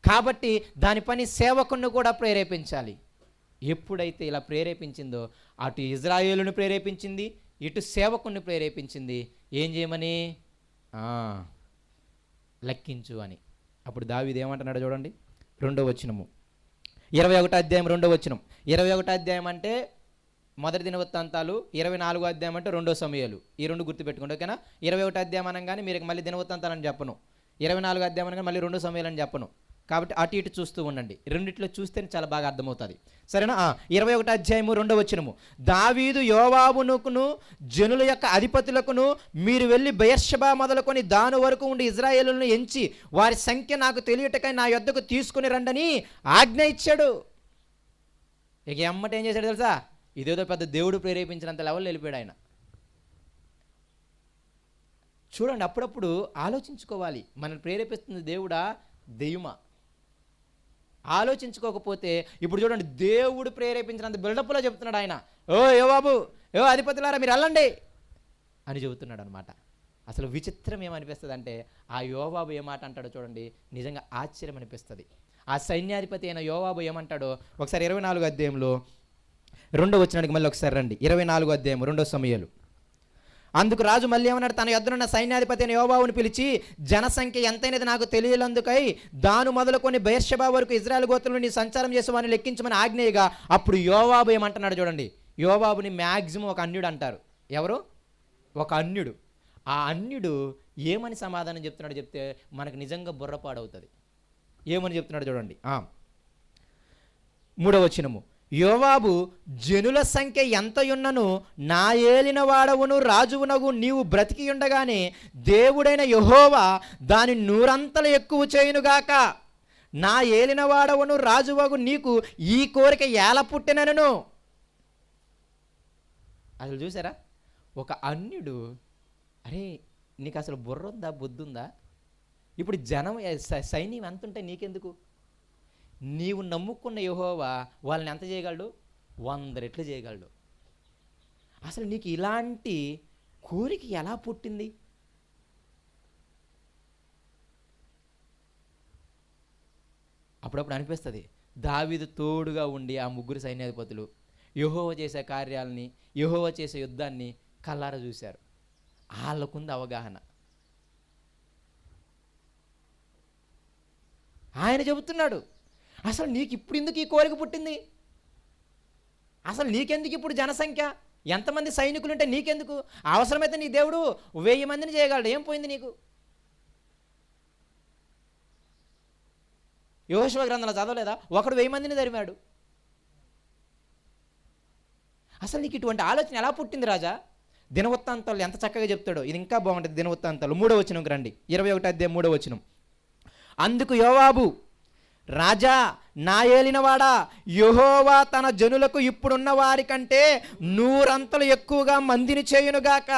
A: కాబట్టి దాని పని సేవకుడిని కూడా ప్రేరేపించాలి. ఎప్పుడైతే ఇలా ప్రేరేపించిందో అటు ఇజ్రాయేలును ప్రేరేపించింది, ఇటు సేవకుని ప్రేరేపించింది. ఏం చేయమని? లెక్కించు అని. అప్పుడు దావీదు ఏమంటున్నాడు చూడండి, 2వ వచనము, 21వ అధ్యాయం 2వ వచనం. 21వ అధ్యాయం అంటే మొదటి దినవృత్తాంతాలు, 24వ అధ్యాయం అంటే 2వ సమూయేలు. ఈ రెండు గుర్తుపెట్టుకోండి, ఓకేనా? 21వ అధ్యాయం అనగానే మీరు మళ్ళీ దినవృత్తాంతాలని చెప్పను, 24వ అధ్యాయం అనగానే మళ్ళీ 2వ సమూయేలు అని చెప్పను. కాబట్టి అటు ఇటు చూస్తూ ఉండండి, రెండిట్లో చూస్తేనే చాలా బాగా అర్థమవుతుంది, సరేనా? 21వ అధ్యాయము 2వ వచనము, దావీదు యోవాబునుకును జనుల యొక్క అధిపతులకును మీరు వెళ్ళి బెయేర్షెబా మొదలుకొని దాని వరకు ఉండి ఇజ్రాయేలును ఎంచి వారి సంఖ్య నాకు తెలియటకై నా యొద్దకు తీసుకుని రండని ఆజ్ఞ ఇచ్చాడు. ఇక ఎమ్మట ఏం చేశాడు తెలుసా? ఇదేదో పెద్ద దేవుడు ప్రేరేపించినంత లెవెల్లో వెళ్ళిపోయాడు ఆయన. చూడండి, అప్పుడప్పుడు ఆలోచించుకోవాలి, మనల్ని ప్రేరేపిస్తుంది దేవుడా దెయ్యమా? ఆలోచించుకోకపోతే ఇప్పుడు చూడండి, దేవుడు ప్రేరేపించినంత బిల్డప్లో చెప్తున్నాడు ఆయన. ఏ బాబు, అధిపతులారా మీరు వెళ్ళండి అని చెబుతున్నాడు అనమాట. అసలు విచిత్రం ఏమనిపిస్తుంది అంటే ఆ యోవాబు ఏమాట అంటాడో చూడండి, నిజంగా ఆశ్చర్యం అనిపిస్తుంది. ఆ సైన్యాధిపతి అయిన యోవాబు ఏమంటాడో ఒకసారి 24వ అధ్యాయంలో 2వ వచనానికి మళ్ళీ ఒకసారి రండి. 24వ అధ్యాయం 2వ సమూయేలు. అందుకు రాజు మళ్ళీ ఏమన్నాడు, తన యొద్దనున్న సైన్యాధిపతి అయిన యోవాబును పిలిచి, జనసంఖ్య ఎంతైనది నాకు తెలియలందుకై దాను మొదలుకొని బెయేర్షెబా వరకు ఇజ్రాయెల్ గోత్రంలో నీ సంచారం చేసే వారిని లెక్కించమని ఆజ్ఞేయగా, అప్పుడు యోవాబు ఏమంటున్నాడు చూడండి. యోవాబుని మ్యాక్సిమం ఒక అన్యుడు అంటారు. ఎవరు? ఒక అన్యుడు. ఆ అన్యుడు ఏమని సమాధానం చెప్తున్నాడు చెప్తే మనకు నిజంగా బుర్రపాడవుతుంది. ఏమని చెప్తున్నాడు చూడండి. 3వ వచనము, యోవాబు, జనుల సంఖ్య ఎంతయున్నను నా ఏలిన వాడవును రాజువునగు నీవు బ్రతికి ఉండగానే దేవుడైన యెహోవా దాని 100 ఎక్కువ చేయునుగాక. నా ఏలిన వాడవును రాజువగు నీకు ఈ కోరిక ఎలా పుట్టినను. అసలు చూసారా, ఒక అన్యుడు, అరే నీకు అసలు బుర్ర ఉందా, బుద్ధి ఉందా? ఇప్పుడు జనం సైన్యం ఎంత ఉంటే నీకెందుకు? నీవు నమ్ముకున్న యెహోవా వాళ్ళని ఎంత చేయగలడు? 100 రెట్లు చేయగలడు. అసలు నీకు ఇలాంటి కోరిక ఎలా పుట్టింది? అప్పుడప్పుడు అనిపిస్తుంది, దావీదు తోడుగా ఉండి ఆ 3 సైన్యాధిపతులు యెహోవా చేసే కార్యాలని, యెహోవా చేసే యుద్ధాన్ని కళ్ళారా చూశారు. వాళ్ళకుంది అవగాహన. ఆయన చెబుతున్నాడు, అసలు నీకు ఇప్పుడు ఎందుకు ఈ కోరిక పుట్టింది? అసలు నీకెందుకు ఇప్పుడు జనసంఖ్య? ఎంతమంది సైనికులు ఉంటే నీకెందుకు? అవసరమైతే నీ దేవుడు 1000 మందిని చేయగలడు. ఏం పోయింది నీకు? యెహోషువ గ్రంథంలో చదవలేదా? ఒకడు 1000 మందిని తరిమాడు. అసలు నీకు ఇటువంటి ఆలోచన ఎలా పుట్టింది రాజా? దినవృత్తాంతాలు ఎంత చక్కగా చెప్తాడో. ఇది ఇంకా బాగుంటుంది. దినవృత్తాంతాలు 3వ వచనంకి రండి. 21వ అధ్యాయం 3వ వచనం. అందుకు యోవాబు, రాజా, నా ఏలినవాడా, యెహోవా తన జనులకు ఇప్పుడున్న వారి కంటే 100 ఎక్కువగా మందిని చేయునుగాక.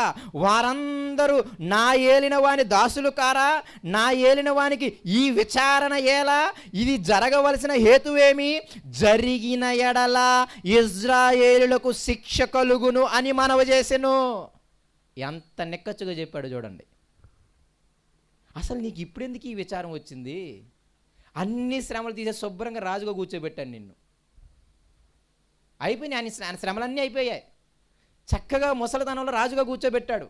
A: వారందరూ నా ఏలిన వాని దాసులు కారా? నా ఏలిన వానికి ఈ విచారణ ఎలా? ఇది జరగవలసిన హేతువేమి? జరిగిన ఎడల ఇజ్రాయేలులకు శిక్ష కలుగును అని మనవి చేసెను. ఎంత నిక్కచ్చుగా చెప్పాడు చూడండి. అసలు నీకు ఇప్పుడెందుకు ఈ విచారం వచ్చింది? అన్ని శ్రమలు తీసే శుభ్రంగా రాజుగా కూర్చోబెట్టాను నిన్ను. అయిపోయినాయి, అన్ని శ్రమలన్నీ అయిపోయాయి. చక్కగా ముసలితనంలో రాజుగా కూర్చోబెట్టాడు.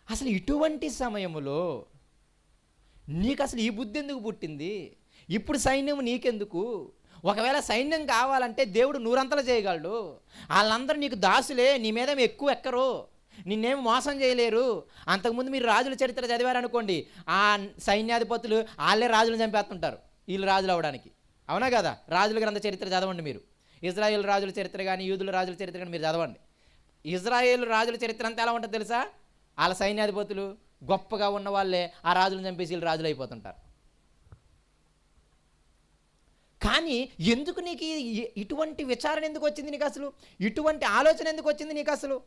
A: అసలు ఇటువంటి సమయంలో నీకు అసలు ఈ బుద్ధి ఎందుకు పుట్టింది? ఇప్పుడు సైన్యం నీకెందుకు? ఒకవేళ సైన్యం కావాలంటే దేవుడు 100 చేయగలడు. వాళ్ళందరూ నీకు దాసులే, నీ మీద ఎక్కువ ఎక్కరు, నిన్నేమి మోసం చేయలేరు. అంతకుముందు మీరు రాజుల చరిత్ర చదివారనుకోండి, ఆ సైన్యాధిపతులు వాళ్ళే రాజులను చంపేస్తుంటారు వీళ్ళు రాజులు అవడానికి. అవునా కదా? రాజుల గ్రంథ చరిత్ర చదవండి మీరు. ఇజ్రాయేల్ రాజుల చరిత్ర కానీ యూదుల రాజుల చరిత్ర కానీ మీరు చదవండి. ఇజ్రాయేల్ రాజుల చరిత్ర అంతా ఎలా ఉంటుంది తెలుసా? వాళ్ళ సైన్యాధిపతులు గొప్పగా ఉన్న వాళ్ళే ఆ రాజులను చంపేసి వీళ్ళు రాజులు అయిపోతుంటారు. కానీ ఎందుకు నీకు ఇటువంటి విచారణ ఎందుకు వచ్చింది? నీకు అసలు ఇటువంటి ఆలోచన ఎందుకు వచ్చింది నీకు? అసలు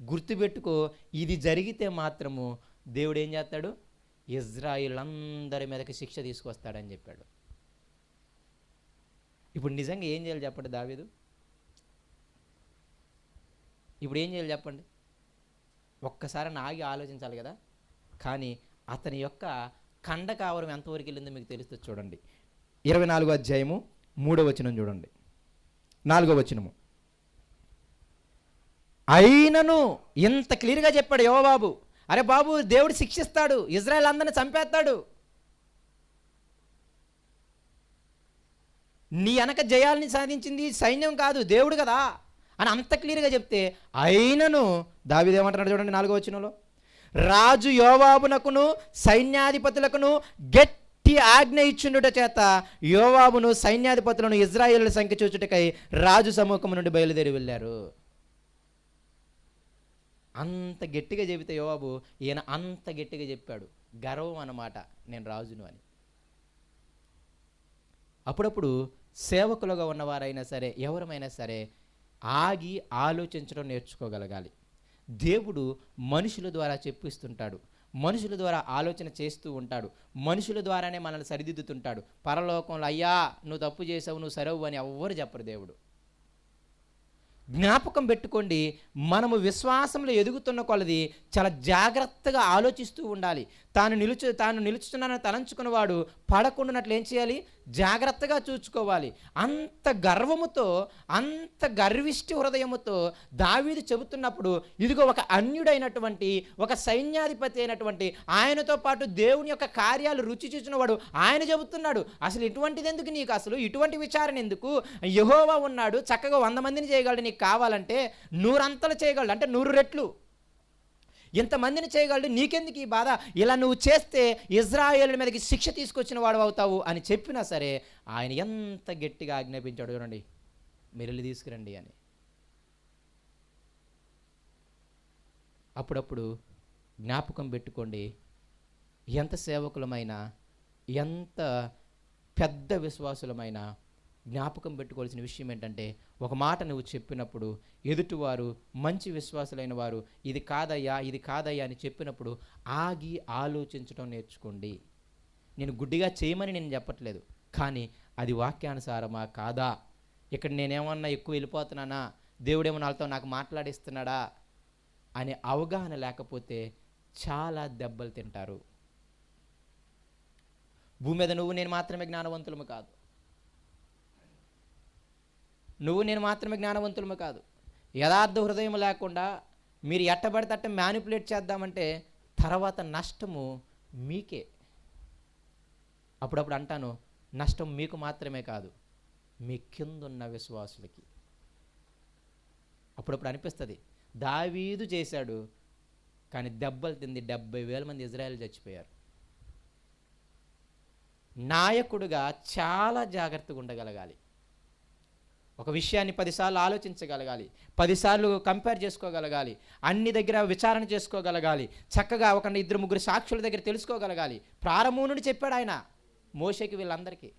A: గుర్తుపెట్టుకో, ఇది జరిగితే మాత్రము దేవుడు ఏం చేస్తాడు? ఇజ్రాయిలందరి మీదకి శిక్ష తీసుకొస్తాడని చెప్పాడు. ఇప్పుడు నిజంగా ఏం చేయాలి చెప్పండి దావీదు? ఇప్పుడు ఏం చేయాలి చెప్పండి? ఒక్కసారి ఆగి ఆలోచించాలి కదా. కానీ అతని యొక్క ఖండకావరం ఎంతవరకు వెళ్ళిందో మీకు తెలుస్తుంది. చూడండి 24వ అధ్యాయము 3వ వచనం చూడండి. 4వ వచనము. అయినను ఇంత క్లియర్గా చెప్పాడు యోవాబు, అరే బాబు, దేవుడు శిక్షిస్తాడు, ఇజ్రాయెల్ అందరిని చంపేస్తాడు, నీ వెనక జయాల్ని సాధించింది సైన్యం కాదు దేవుడు కదా అని అంత క్లియర్గా చెప్తే, అయినను దావీదు ఏమంటున్నాడు చూడండి 4వ వచనంలో, రాజు యోవాబునకును సైన్యాధిపతులకును గట్టి ఆజ్ఞ ఇచ్చుండుట చేత యోవాబును సైన్యాధిపతులను ఇజ్రాయేలు సంఖ్య చూచుటకై రాజు సమూహం నుండి బయలుదేరి వెళ్ళారు. అంత గట్టిగా చెబితే యోవాబు, ఈయన అంత గట్టిగా చెప్పాడు, గర్వం అన్నమాట, నేను రాజును అని. అప్పుడప్పుడు సేవకులుగా ఉన్నవారైనా సరే, ఎవరమైనా సరే ఆగి ఆలోచించడం నేర్చుకోగలగాలి. దేవుడు మనుషుల ద్వారా చెప్పిస్తుంటాడు, మనుషుల ద్వారా ఆలోచన చేస్తూ ఉంటాడు, మనుషుల ద్వారానే మనల్ని సరిదిద్దుతుంటాడు. పరలోకంలో అయ్యా నువ్వు తప్పు చేసావు, నువ్వు సరవు అని ఎవ్వరు చెప్పరు దేవుడు. జ్ఞాపకం పెట్టుకోండి, మనము విశ్వాసంలో ఎదుగుతున్న కొలది చాలా జాగ్రత్తగా ఆలోచిస్తూ ఉండాలి. తాను నిలుచుతున్నానని తలంచుకున్నవాడు పడకుండానట్లు ఏం చేయాలి? జాగ్రత్తగా చూసుకోవాలి. అంత గర్వముతో, అంత గర్విష్టి హృదయముతో దావీదు చెబుతున్నప్పుడు, ఇదిగో ఒక అన్యుడైనటువంటి, ఒక సైన్యాధిపతి అయినటువంటి, ఆయనతో పాటు దేవుని యొక్క కార్యాలు రుచి చూచినవాడు ఆయన చెబుతున్నాడు. అసలు ఇటువంటిది ఎందుకు నీకు, అసలు ఇటువంటి విచారణ ఎందుకు? యెహోవా ఉన్నాడు, చక్కగా 100 మందిని చేయగలడు, నీకు కావాలంటే 100 అంతలు చేయగలడు, అంటే 100 రెట్లు ఇంతమందిని చేయగలడు, నీకెందుకు ఈ బాధ? ఇలా నువ్వు చేస్తే ఇజ్రాయేలు మీదకి శిక్ష తీసుకొచ్చిన వాడు అవుతావు అని చెప్పినా సరే ఆయన ఎంత గట్టిగా ఆజ్ఞాపించాడు చూడండి, మీరు వెళ్ళి తీసుకురండి అని. అప్పుడప్పుడు జ్ఞాపకం పెట్టుకోండి, ఎంత సేవకులమైనా, ఎంత పెద్ద విశ్వాసులమైనా జ్ఞాపకం పెట్టుకోవాల్సిన విషయం ఏంటంటే, ఒక మాట నువ్వు చెప్పినప్పుడు ఎదుటివారు మంచి విశ్వాసులైన వారు ఇది కాదయ్యా, ఇది కాదయ్యా అని చెప్పినప్పుడు ఆగి ఆలోచించడం నేర్చుకోండి. నేను గుడ్డిగా చేయమని నేను చెప్పట్లేదు, కానీ అది వాక్యానుసారమా కాదా, ఇక్కడ నేనేమన్నా ఎక్కువ వెళ్ళిపోతున్నానా, దేవుడేమో నాకు మాట్లాడిస్తున్నాడా అనే అవగాహన లేకపోతే చాలా దెబ్బలు తింటారు. భూమి మీద నువ్వు నేను మాత్రమే జ్ఞానవంతులము కాదు, నువ్వు నేను మాత్రమే జ్ఞానవంతులము కాదు. యథార్థ హృదయం లేకుండా మీరు ఎట్టబడితే అట్ట మ్యానిపులేట్ చేద్దామంటే తర్వాత నష్టము మీకే. అప్పుడప్పుడు అంటాను, నష్టం మీకు మాత్రమే కాదు, మీ కిందున్న విశ్వాసులకి. అప్పుడప్పుడు అనిపిస్తుంది, దావీదు చేశాడు కానీ దెబ్బలు తింది 70,000 మంది ఇజ్రాయేల్ చచ్చిపోయారు. నాయకుడుగా చాలా జాగ్రత్తగా ఉండగలగాలి. ఒక విషయాన్ని 10 సార్లు ఆలోచించగలగాలి, 10 సార్లు కంపేర్ చేసుకోగలగాలి, అన్ని దగ్గర విచారణ చేసుకోగలగాలి, చక్కగా 1, 2, 3 సాక్షుల దగ్గర తెలుసుకోగలగాలి. ప్రారంభం నుండి చెప్పాడు ఆయన మోషేకి, వీళ్ళందరికీ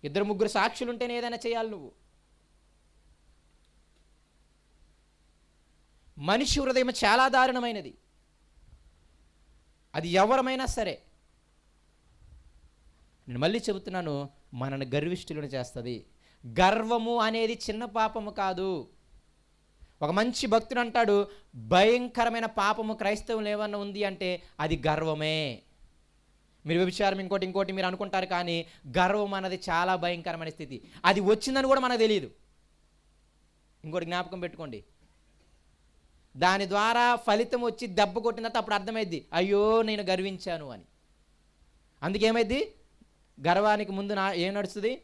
A: 2, 3 సాక్షులు ఉంటేనే ఏదైనా చేయాలి నువ్వు. మనిషి హృదయం చాలా దారుణమైనది, అది ఎవరమైనా సరే. నేను మళ్ళీ చెబుతున్నాను, మనల్ని గర్విష్ఠులను చేస్తుంది. గర్వము అనేది చిన్న పాపము కాదు. ఒక మంచి భక్తుడు అంటాడు, భయంకరమైన పాపము క్రైస్తవులు ఏమన్నా ఉంది అంటే అది గర్వమే. మీరు వ్యభిచారం ఇంకోటి మీరు అనుకుంటారు, కానీ గర్వం అన్నది చాలా భయంకరమైన స్థితి. అది వచ్చిందని కూడా మనకు తెలియదు. ఇంకోటి జ్ఞాపకం పెట్టుకోండి, దాని ద్వారా ఫలితం వచ్చి దెబ్బ కొట్టిన తర్వాత అప్పుడు అర్థమైద్ది, అయ్యో నేను గర్వించాను అని. అందుకేమైద్ది, గర్వానికి ముందు ఏం నడుస్తుంది?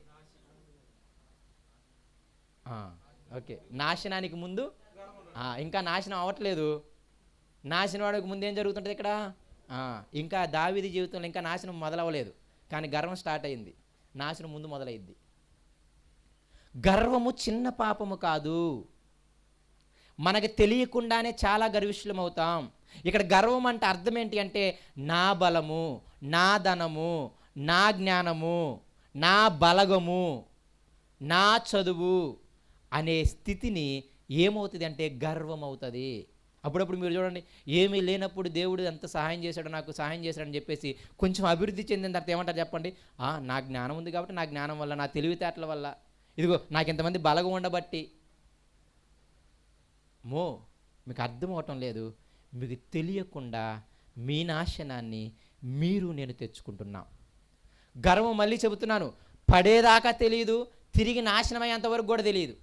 A: ఓకే, నాశనానికి ముందు, ఇంకా నాశనం అవ్వట్లేదు, నాశనం వాడికి ముందు ఏం జరుగుతుంటుంది ఇక్కడ? ఇంకా దావీదు జీవితంలో ఇంకా నాశనం మొదలవ్వలేదు, కానీ గర్వం స్టార్ట్ అయింది, నాశనం ముందు మొదలైద్ది. గర్వము చిన్న పాపము కాదు, మనకు తెలియకుండానే చాలా గర్విష్ఠులం అవుతాం. ఇక్కడ గర్వం అంటే అర్థం ఏంటి అంటే, నా బలము, నా ధనము, నా జ్ఞానము, నా బలగము, నా చదువు అనే స్థితిని ఏమవుతుంది అంటే గర్వం అవుతుంది. అప్పుడప్పుడు మీరు చూడండి, ఏమీ లేనప్పుడు దేవుడు ఎంత సహాయం చేశాడో, నాకు సహాయం చేశాడని చెప్పేసి కొంచెం అభివృద్ధి చెందిన తర్వాత ఏమంటారు చెప్పండి? నా జ్ఞానం ఉంది కాబట్టి, నా జ్ఞానం వల్ల, నా తెలివితేటల వల్ల, ఇదిగో నాకు ఇంతమంది బలగం ఉండబట్టి. మీకు అర్థం అవటం లేదు, మీకు తెలియకుండా మీ నాశనాన్ని మీరు నేను తెచ్చుకుంటున్నాం. గర్వం మళ్ళీ చెబుతున్నాను, పడేదాకా తెలియదు, తిరిగి నాశనమయ్యేంతవరకు కూడా తెలియదు.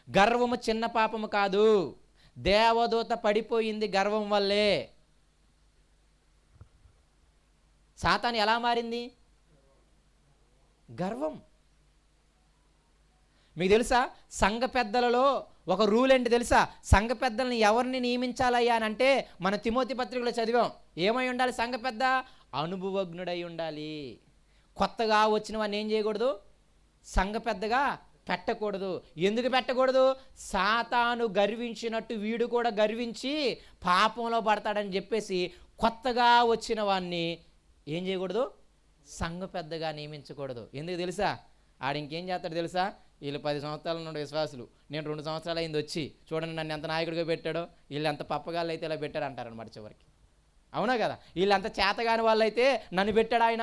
A: గర్వము చిన్న పాపము కాదు, దేవదూత పడిపోయింది గర్వం వల్లే. సాతాను ఎలా మారింది? గర్వం. మీకు తెలుసా, సంఘ పెద్దలలో ఒక రూల్ ఏంటి తెలుసా? సంఘ పెద్దల్ని ఎవరిని నియమించాలయ్యా అని అంటే, మన తిమోతి పత్రికలో చదివాం, ఏమై ఉండాలి సంఘ పెద్ద? అనుభవజ్ఞుడై ఉండాలి. కొత్తగా వచ్చిన వాడిని ఏం చేయకూడదు? సంఘ పెద్దగా పెట్టకూడదు. ఎందుకు పెట్టకూడదు? సాతాను గర్వించినట్టు వీడు కూడా గర్వించి పాపంలో పడతాడని చెప్పేసి కొత్తగా వచ్చిన వాడిని ఏం చేయకూడదు? సంఘ పెద్దగా నియమించకూడదు. ఎందుకు తెలుసా? ఆడు ఇంకేం చేస్తాడు తెలుసా? వీళ్ళు 10 సంవత్సరాల నుండి విశ్వాసులు, నేను 2 సంవత్సరాలు అయింది వచ్చి, చూడండి నన్ను ఎంత నాయకుడిగా పెట్టాడో, వీళ్ళు ఎంత పప్పగాళ్ళు అయితే ఇలా పెట్టాడు అంటారనమాట చివరికి. అవునా కదా? వీళ్ళు ఎంత చేతగాని వాళ్ళు అయితే నన్ను పెట్టాడు ఆయన.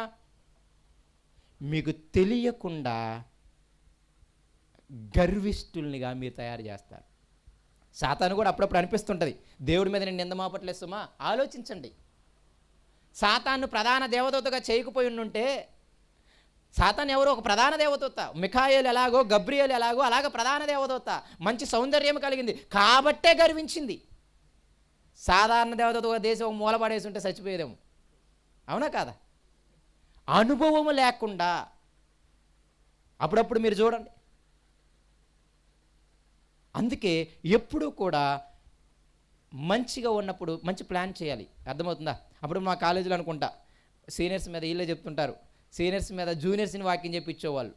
A: మీకు తెలియకుండా గర్విష్ఠుల్నిగా మీరు తయారు చేస్తారు. సాతాను కూడా అప్పుడప్పుడు అనిపిస్తుంటుంది, దేవుడి మీద నేను నింద మోపట్లేదు సుమా. ఆలోచించండి, సాతాను ప్రధాన దేవదూతగా చేయకపోయి ఉంటే సాతాన్ ఎవరో ఒక ప్రధాన దేవదూత. మిఖాయేలు ఎలాగో, గబ్రియేలు ఎలాగో అలాగ ప్రధాన దేవదూత. మంచి సౌందర్యం కలిగింది కాబట్టే గర్వించింది. సాధారణ దేవదూత ఒక దేశం ఒక మూలపడేసి ఉంటే చచ్చిపోయేదేమో. అవునా కాదా? అనుభవము లేకుండా అప్పుడప్పుడు మీరు చూడండి. అందుకే ఎప్పుడూ కూడా మంచిగా ఉన్నప్పుడు మంచి ప్లాన్ చేయాలి. అర్థమవుతుందా? అప్పుడు మా కాలేజీలో అనుకుంటా సీనియర్స్ మీద వీళ్ళే చెప్తుంటారు, సీనియర్స్ మీద జూనియర్స్ని వాక్యం చెప్పించేవాళ్ళు.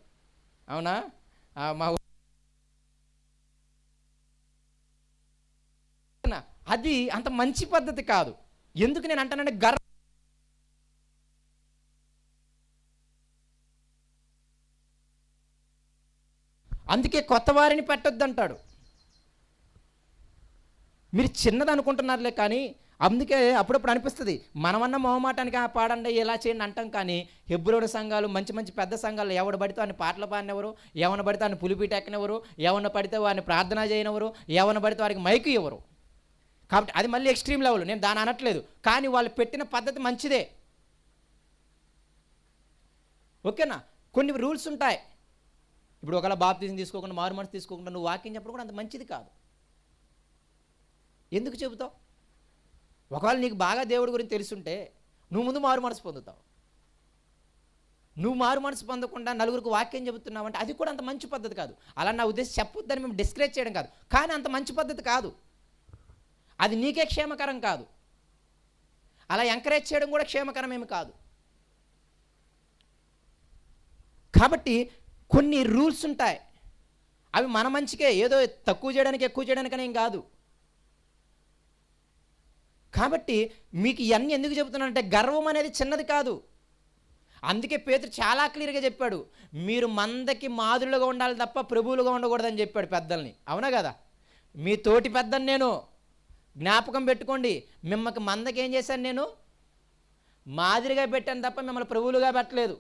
A: అవునా? మా అది అంత మంచి పద్ధతి కాదు. ఎందుకు నేను అంటానంటే అందుకే కొత్త వారిని పెట్టొద్దంటాడు. మీరు చిన్నది అనుకుంటున్నారులే, కానీ అందుకే అప్పుడప్పుడు అనిపిస్తుంది మనమన్న మొహమాటానికి పాడండి ఎలా చేయండి అంటాం. కానీ హెబ్రోను సంఘాలు మంచి మంచి పెద్ద సంఘాలు ఎవడు పడితే వాడిని పాటలు పాడినెవరు, ఎవరిని పడితే వాడిని పులిపీట ఎక్కనెవరు, ఎవరిని పడితే వాడిని ప్రార్థన చేయనెవరు, ఎవరిని పడితే వారికి మైకు ఇవ్వరు. కాబట్టి అది మళ్ళీ ఎక్స్ట్రీమ్ లెవెల్, నేను దాని అనట్లేదు. కానీ వాళ్ళు పెట్టిన పద్ధతి మంచిదే. ఓకేనా? కొన్ని రూల్స్ ఉంటాయి. ఇప్పుడు ఒకవేళ బాప్తిజం తీసుకోకుండా, మారు మనసు తీసుకోకుండా నువ్వు వాక్యం చెప్పడం కూడా అంత మంచిది కాదు. ఎందుకు చెబుతావు? ఒకవేళ నీకు బాగా దేవుడి గురించి తెలుసుంటే నువ్వు ముందు మారు మనసు పొందుతావు. నువ్వు మారు మనసు పొందకుండా నలుగురికి వాక్యం చెబుతున్నావు అంటే అది కూడా అంత మంచి పద్ధతి కాదు. అలా నా ఉద్దేశం చెప్పొద్దని మేము డిస్కరేజ్ చేయడం కాదు, కానీ అంత మంచి పద్ధతి కాదు. అది నీకే క్షేమకరం కాదు. అలా ఎంకరేజ్ చేయడం కూడా క్షేమకరం ఏమి కాదు. కాబట్టి కొన్ని రూల్స్ ఉంటాయి, అవి మన మంచికే, ఏదో తక్కువ చేయడానికి ఎక్కువ చేయడానికని ఏం కాదు. కాబట్టి మీకు ఇవన్నీ ఎందుకు చెబుతున్నానంటే గర్వం అనేది చిన్నది కాదు. అందుకే పేతురు చాలా క్లియర్గా చెప్పాడు, మీరు మందకి మాదిరిగా ఉండాలి తప్ప ప్రభువులుగా ఉండకూడదని చెప్పాడు పెద్దల్ని. అవునా కదా? మీ తోటి పెద్దని నేను జ్ఞాపకం పెట్టుకోండి. మిమ్మల్ని మందకి ఏం చేశాను? నేను మాదిరిగా పెట్టాను తప్ప మిమ్మల్ని ప్రభువులుగా పెట్టలేదు.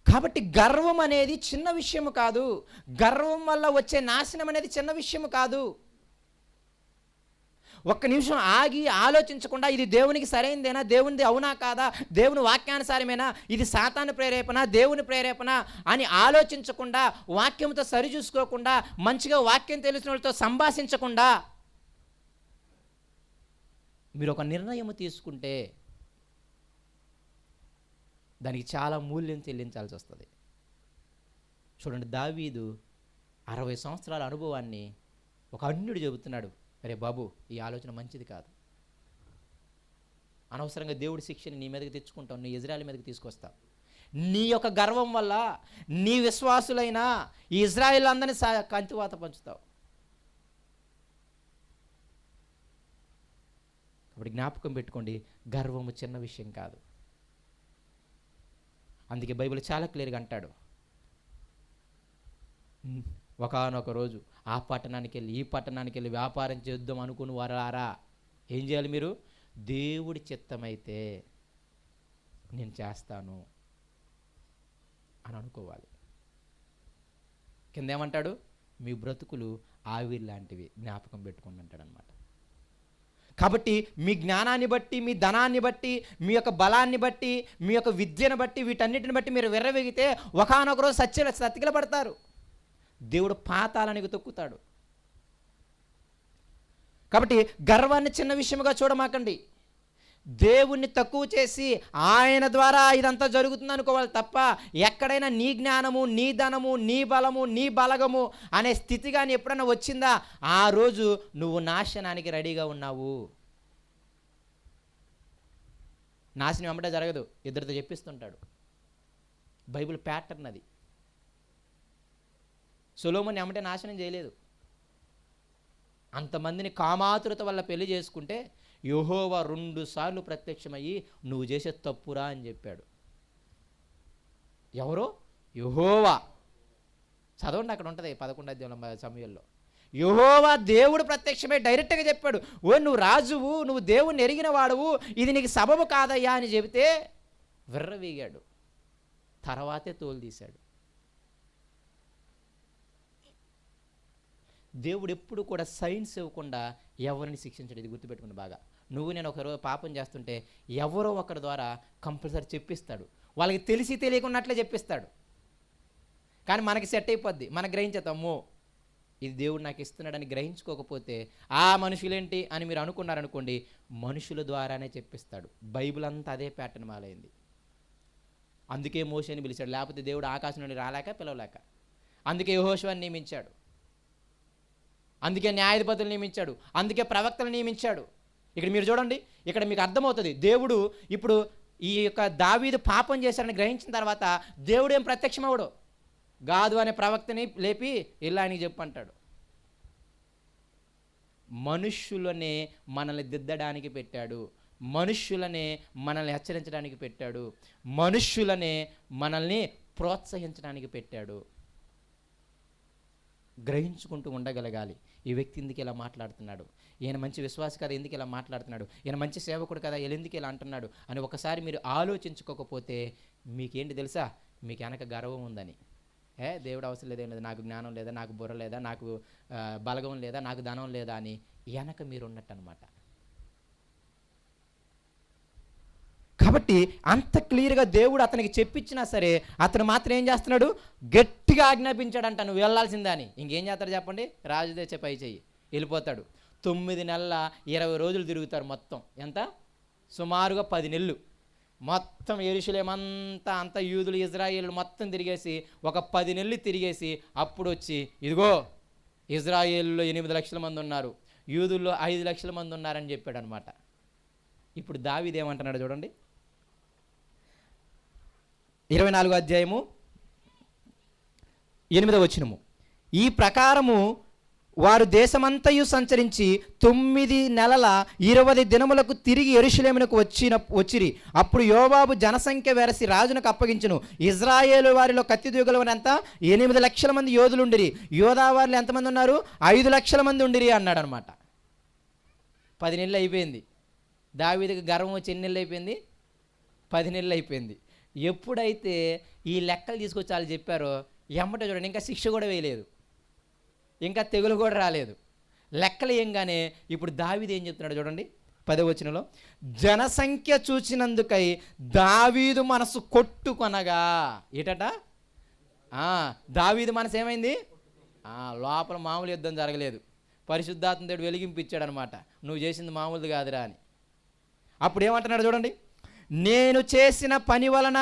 A: కాబట్టి గర్వం అనేది చిన్న విషయము కాదు. గర్వం వల్ల వచ్చే నాశనం అనేది చిన్న విషయము కాదు. ఒక్క నిమిషం ఆగి ఆలోచించకుండా ఇది దేవునికి సరైనదేనా, దేవునిది అవునా కాదా, దేవుని వాక్యానుసారమేనా, ఇది సాతాను ప్రేరేపణ, దేవుని ప్రేరేపణ అని ఆలోచించకుండా, వాక్యంతో సరిచూసుకోకుండా, మంచిగా వాక్యం తెలిసిన వాళ్ళతో సంభాషించకుండా మీరు ఒక నిర్ణయం తీసుకుంటే దానికి చాలా మూల్యం చెల్లించాల్సి వస్తుంది. చూడండి, దావీదు 60 సంవత్సరాల అనుభవాన్ని ఒక అన్యుడు చెబుతున్నాడు, అరే బాబు ఈ ఆలోచన మంచిది కాదు, అనవసరంగా దేవుడి శిక్షని నీ మీదకి తెచ్చుకుంటావు, నీ ఇజ్రాయెల్ మీదకి తీసుకొస్తావు. నీ యొక్క గర్వం వల్ల నీ విశ్వాసులైన ఈ ఇజ్రాయెల్ అందరినీ కంటివాత పంచుతావు. కాబట్టి జ్ఞాపకం పెట్టుకోండి, గర్వము చిన్న విషయం కాదు. అందుకే బైబిల్ చాలా క్లియర్గా అంటాడు, ఒకానొక రోజు ఆ పట్టణానికి వెళ్ళి ఈ పట్టణానికి వెళ్ళి వ్యాపారం చేద్దాం అనుకుని వారారా ఏం చేయాలి? మీరు దేవుడి చిత్తమైతే నేను చేస్తాను అని అనుకోవాలి. కింద ఏమంటాడు? మీ బ్రతుకులు ఆవిరి లాంటివి, జ్ఞాపకం పెట్టుకుని అంటాడు అనమాట. కాబట్టి మీ జ్ఞానాన్ని బట్టి, మీ ధనాన్ని బట్టి, మీ యొక్క బలాన్ని బట్టి, మీ యొక్క విద్యను బట్టి, వీటన్నిటిని బట్టి మీరు వెర్రవెగితే ఒకానొక రోజు సతికిల పడతారు. దేవుడు పాతాళానికి తొక్కుతాడు. కాబట్టి గర్వాన్ని చిన్న విషయముగా చూడమాకండి. దేవుణ్ణి తక్కువ చేసి ఆయన ద్వారా ఇదంతా జరుగుతుంది అనుకోవాలి తప్ప, ఎక్కడైనా నీ జ్ఞానము, నీ ధనము, నీ బలము, నీ బలగము అనే స్థితి కానీ ఎప్పుడైనా వచ్చిందా, ఆ రోజు నువ్వు నాశనానికి రెడీగా ఉన్నావు. నాశనం వెంబడే జరగదు, ఇద్దరితో చెప్పిస్తుంటాడు. బైబిల్ ప్యాటర్న్ అది. సొలొమోను వెంబడే నాశనం చేయలేదు. అంతమందిని కామాతురత వల్ల పెళ్లి చేసుకుంటే యెహోవా 2 సార్లు ప్రత్యక్షమయ్యి నువ్వు చేసే తప్పురా అని చెప్పాడు. ఎవరో? యెహోవా. చదవండి, అక్కడ ఉంటుంది 11వ అధ్యాయం సమయంలో. యెహోవా దేవుడు ప్రత్యక్షమై డైరెక్ట్గా చెప్పాడు, ఓ నువ్వు రాజువు, నువ్వు దేవుణ్ణి ఎరిగిన వాడువు, ఇది నీకు సబబు కాదయ్యా అని చెబితే విర్రవీగాడు. తర్వాతే తోలు తీశాడు. దేవుడు ఎప్పుడు కూడా సైన్స్ ఇవ్వకుండా ఎవరిని శిక్షించడు. ఇది గుర్తుపెట్టుకుని బాగా. నువ్వు నేను ఒకరోజు పాపం చేస్తుంటే ఎవరో ఒకరి ద్వారా కంపల్సరీ చెప్పిస్తాడు. వాళ్ళకి తెలిసి తెలియకున్నట్లే చెప్పిస్తాడు. కానీ మనకి సెట్ అయిపోద్ది, మనకు గ్రహించేతాము ఇది దేవుడు నాకు ఇస్తున్నాడని. గ్రహించుకోకపోతే ఆ మనుషులేంటి అని మీరు అనుకున్నారనుకోండి, మనుషుల ద్వారానే చెప్పిస్తాడు. బైబిల్ అంతా అదే ప్యాటర్న్ మాలైంది. అందుకే మోషేని పిలిచాడు, లేకపోతే దేవుడు ఆకాశం నుండి రాలేక పిలవలేక. అందుకే యెహోషువని నియమించాడు, అందుకే న్యాయాధిపతులు నియమించాడు, అందుకే ప్రవక్తలు నియమించాడు. ఇక్కడ మీరు చూడండి, ఇక్కడ మీకు అర్థమవుతుంది దేవుడు ఇప్పుడు ఈ యొక్క దావీదు పాపం చేశారని గ్రహించిన తర్వాత దేవుడు ఏం ప్రత్యక్షమవుడు, గాదు అనే ప్రవక్తని లేపి ఇలా ఆయనకి చెప్పంటాడు. మనుష్యులనే మనల్ని దిద్దడానికి పెట్టాడు, మనుష్యులనే మనల్ని హెచ్చరించడానికి పెట్టాడు, మనుష్యులనే మనల్ని ప్రోత్సహించడానికి పెట్టాడు. గ్రహించుకుంటూ ఉండగలగాలి. ఈ వ్యక్తి ఎందుకు ఇలా మాట్లాడుతున్నాడు, ఈయన మంచి విశ్వాసి కదా ఎందుకు ఇలా మాట్లాడుతున్నాడు, ఈయన మంచి సేవకుడు కదా ఎందుకు ఇలా అంటున్నాడు అని ఒకసారి మీరు ఆలోచించుకోకపోతే మీకేంటి తెలుసా, మీకు వెనక గర్వం ఉందని. దేవుడు అవసరం లేదేం లేదు, నాకు జ్ఞానం లేదా, నాకు బుర్ర లేదా, నాకు బలగం లేదా, నాకు ధనం లేదా అని వెనక మీరు ఉన్నట్టు అనమాట. కాబట్టి అంత క్లియర్గా దేవుడు అతనికి చెప్పించినా సరే అతను మాత్రం ఏం చేస్తున్నాడు, గట్టిగా ఆజ్ఞాపించాడంట నువ్వు వెళ్ళాల్సిందా అని. ఇంకేం చేస్తాడు చెప్పండి, రాజు తెచ్చే పై చెయ్యి వెళ్ళిపోతాడు. 9 నెలల 20 రోజులు తిరుగుతారు మొత్తం. ఎంత? సుమారుగా 10 నెలలు మొత్తం యెరూషలేము అంతా యూదులు ఇజ్రాయేలు మొత్తం తిరిగేసి ఒక 10 నెలలు తిరిగేసి అప్పుడు వచ్చి ఇదిగో ఇజ్రాయేల్లో 8 లక్షల మంది ఉన్నారు, యూదుల్లో 5 లక్షల మంది ఉన్నారని చెప్పాడు అనమాట. ఇప్పుడు దావీదు ఏమంటున్నాడు చూడండి, 24వ అధ్యాయము 8వ వచనము. ఈ ప్రకారము వారు దేశమంతయు సంచరించి 9 నెలల 20 దినములకు తిరిగి యెరూషలేమునకు వచ్చిరి. అప్పుడు యోవాబు జనసంఖ్య వెరసి రాజునకు అప్పగించును. ఇజ్రాయేలు వారిలో కత్తి దూగలవనంతా 8 లక్షల మంది యోధులుండిరి, యోధా వారిలో ఎంతమంది ఉన్నారు, 5 లక్షల మంది ఉండిరి అన్నాడు అనమాట. 10 నెలలు అయిపోయింది. దావీదుకి గర్వం వచ్చి ఎన్ని నెలలు అయిపోయింది, 10 నెలలు అయిపోయింది. ఎప్పుడైతే ఈ లెక్కలు తీసుకొచ్చి వాళ్ళు చెప్పారో ఎమ్మటే చూడండి, ఇంకా శిక్ష కూడా వేయలేదు, ఇంకా తెగులు కూడా రాలేదు. లెక్కలు ఏంగానే ఇప్పుడు దావీదు ఏం చెప్తున్నాడు చూడండి 10వ వచనంలో, జనసంఖ్య చూచినందుకై దావీదు మనసు కొట్టుకొనగా. ఏటట? దావీదు మనసు ఏమైంది, లోపల మామూలు యుద్ధం జరగలేదు, పరిశుద్ధాత్మ దేవుడు వెలిగింపిచ్చాడు అనమాట, నువ్వు చేసింది మామూలుది కాదురా అని. అప్పుడు ఏమంటున్నాడు చూడండి, నేను చేసిన పని వలన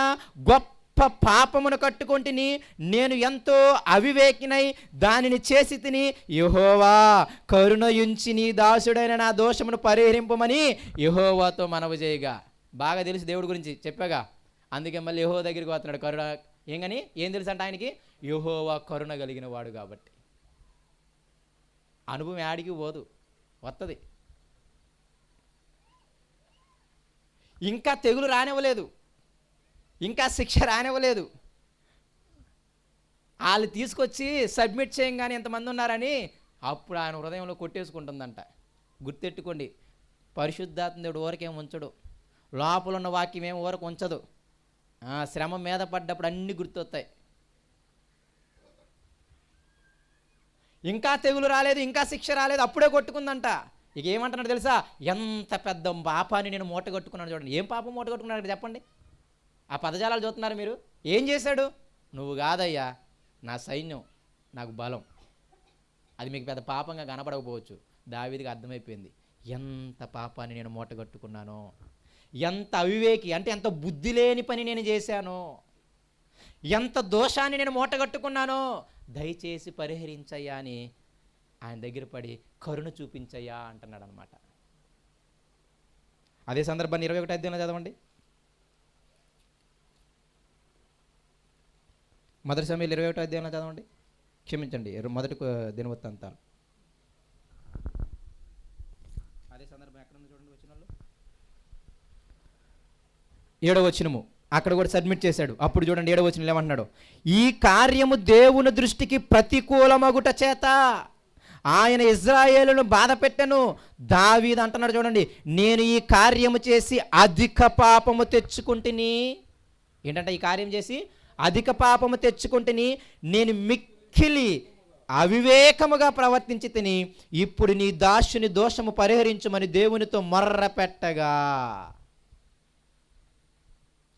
A: గొప్ప పాపమును కట్టుకొంటిని, నేను ఎంతో అవివేకినై దానిని చేసి తిని, యెహోవా కరుణయుంచి నీ దాసుడైన నా దోషమును పరిహరింపమని యెహోవాతో మనవి చేయగా. బాగా తెలుసు దేవుడి గురించి చెప్పాగా, అందుకే మళ్ళీ యెహోవా దగ్గరికి పోతున్నాడు. కరుణ ఏం తెలుసు అంటే ఆయనకి, యెహోవా కరుణ కలిగిన వాడు కాబట్టి. అనుభవం యాడికి పోదు, వస్తుంది. ఇంకా తెగులు రానివ్వలేదు, ఇంకా శిక్ష రానివ్వలేదు. వాళ్ళు తీసుకొచ్చి సబ్మిట్ చేయంగానే ఎంతమంది ఉన్నారని అప్పుడు ఆయన హృదయంలో కొట్టేసుకుంటుందంట. గుర్తెట్టుకోండి, పరిశుద్ధాత్మ దేవుడు ఊరకేం ఉంచడు, లోపల ఉన్న వాక్యం ఏం ఊరకు ఉంచదు. శ్రమ మీద పడ్డప్పుడు అన్నీ గుర్తొస్తాయి. ఇంకా తెగులు రాలేదు, ఇంకా శిక్ష రాలేదు, అప్పుడే కొట్టుకుందంట. ఇక ఏమంటున్నాడు తెలుసా, ఎంత పెద్ద పాపాన్ని నేను మూట కట్టుకున్నాను చూడండి. ఏం పాపం మూట కట్టుకున్నాడు చెప్పండి, ఆ పదజాలాలు చూస్తున్నారు మీరు. ఏం చేశాడు, నువ్వు కాదయ్యా నా సైన్యం, నాకు బలం. అది మీకు పెద్ద పాపంగా కనపడకపోవచ్చు, దావీదుకి అర్థమైపోయింది ఎంత పాపాన్ని నేను మూట కట్టుకున్నానో, ఎంత అవివేకి అంటే ఎంత బుద్ధి లేని పని నేను చేశానో, ఎంత దోషాన్ని నేను మూట కట్టుకున్నానో, దయచేసి పరిహరించయ్యా అని ఆయన దగ్గర పడి కరుణ చూపించయ్యా అంటున్నాడు అనమాట. అదే సందర్భాన్ని 21వ అధ్యాయంలో చదవండి. మొదటి సమయంలో 21వ అధ్యాయంలో చదవండి, క్షమించండి, మొదటి దినవృత్తాంతాలు. అదే సందర్భం ఎక్కడ ఉంది చూడండి, వచనాల్లో 7వ వచనము. అక్కడ కూడా సబ్మిట్ చేశాడు. అప్పుడు చూడండి 7వ వచనంలో ఏమంటున్నాడు, ఈ కార్యము దేవుని దృష్టికి ప్రతికూలమగుట చేత ఆయన ఇజ్రాయేలును బాధ పెట్టెను. దావీదు అంటున్నాడు చూడండి, నేను ఈ కార్యము చేసి అధిక పాపము తెచ్చుకుంటుని. ఏంటంటే ఈ కార్యం చేసి అధిక పాపము తెచ్చుకుంటుని, నేను మిక్కిలి అవివేకముగా ప్రవర్తించి తిని ఇప్పుడు నీ దాసుని దోషము పరిహరించుమని దేవునితో మొర్ర పెట్టగా.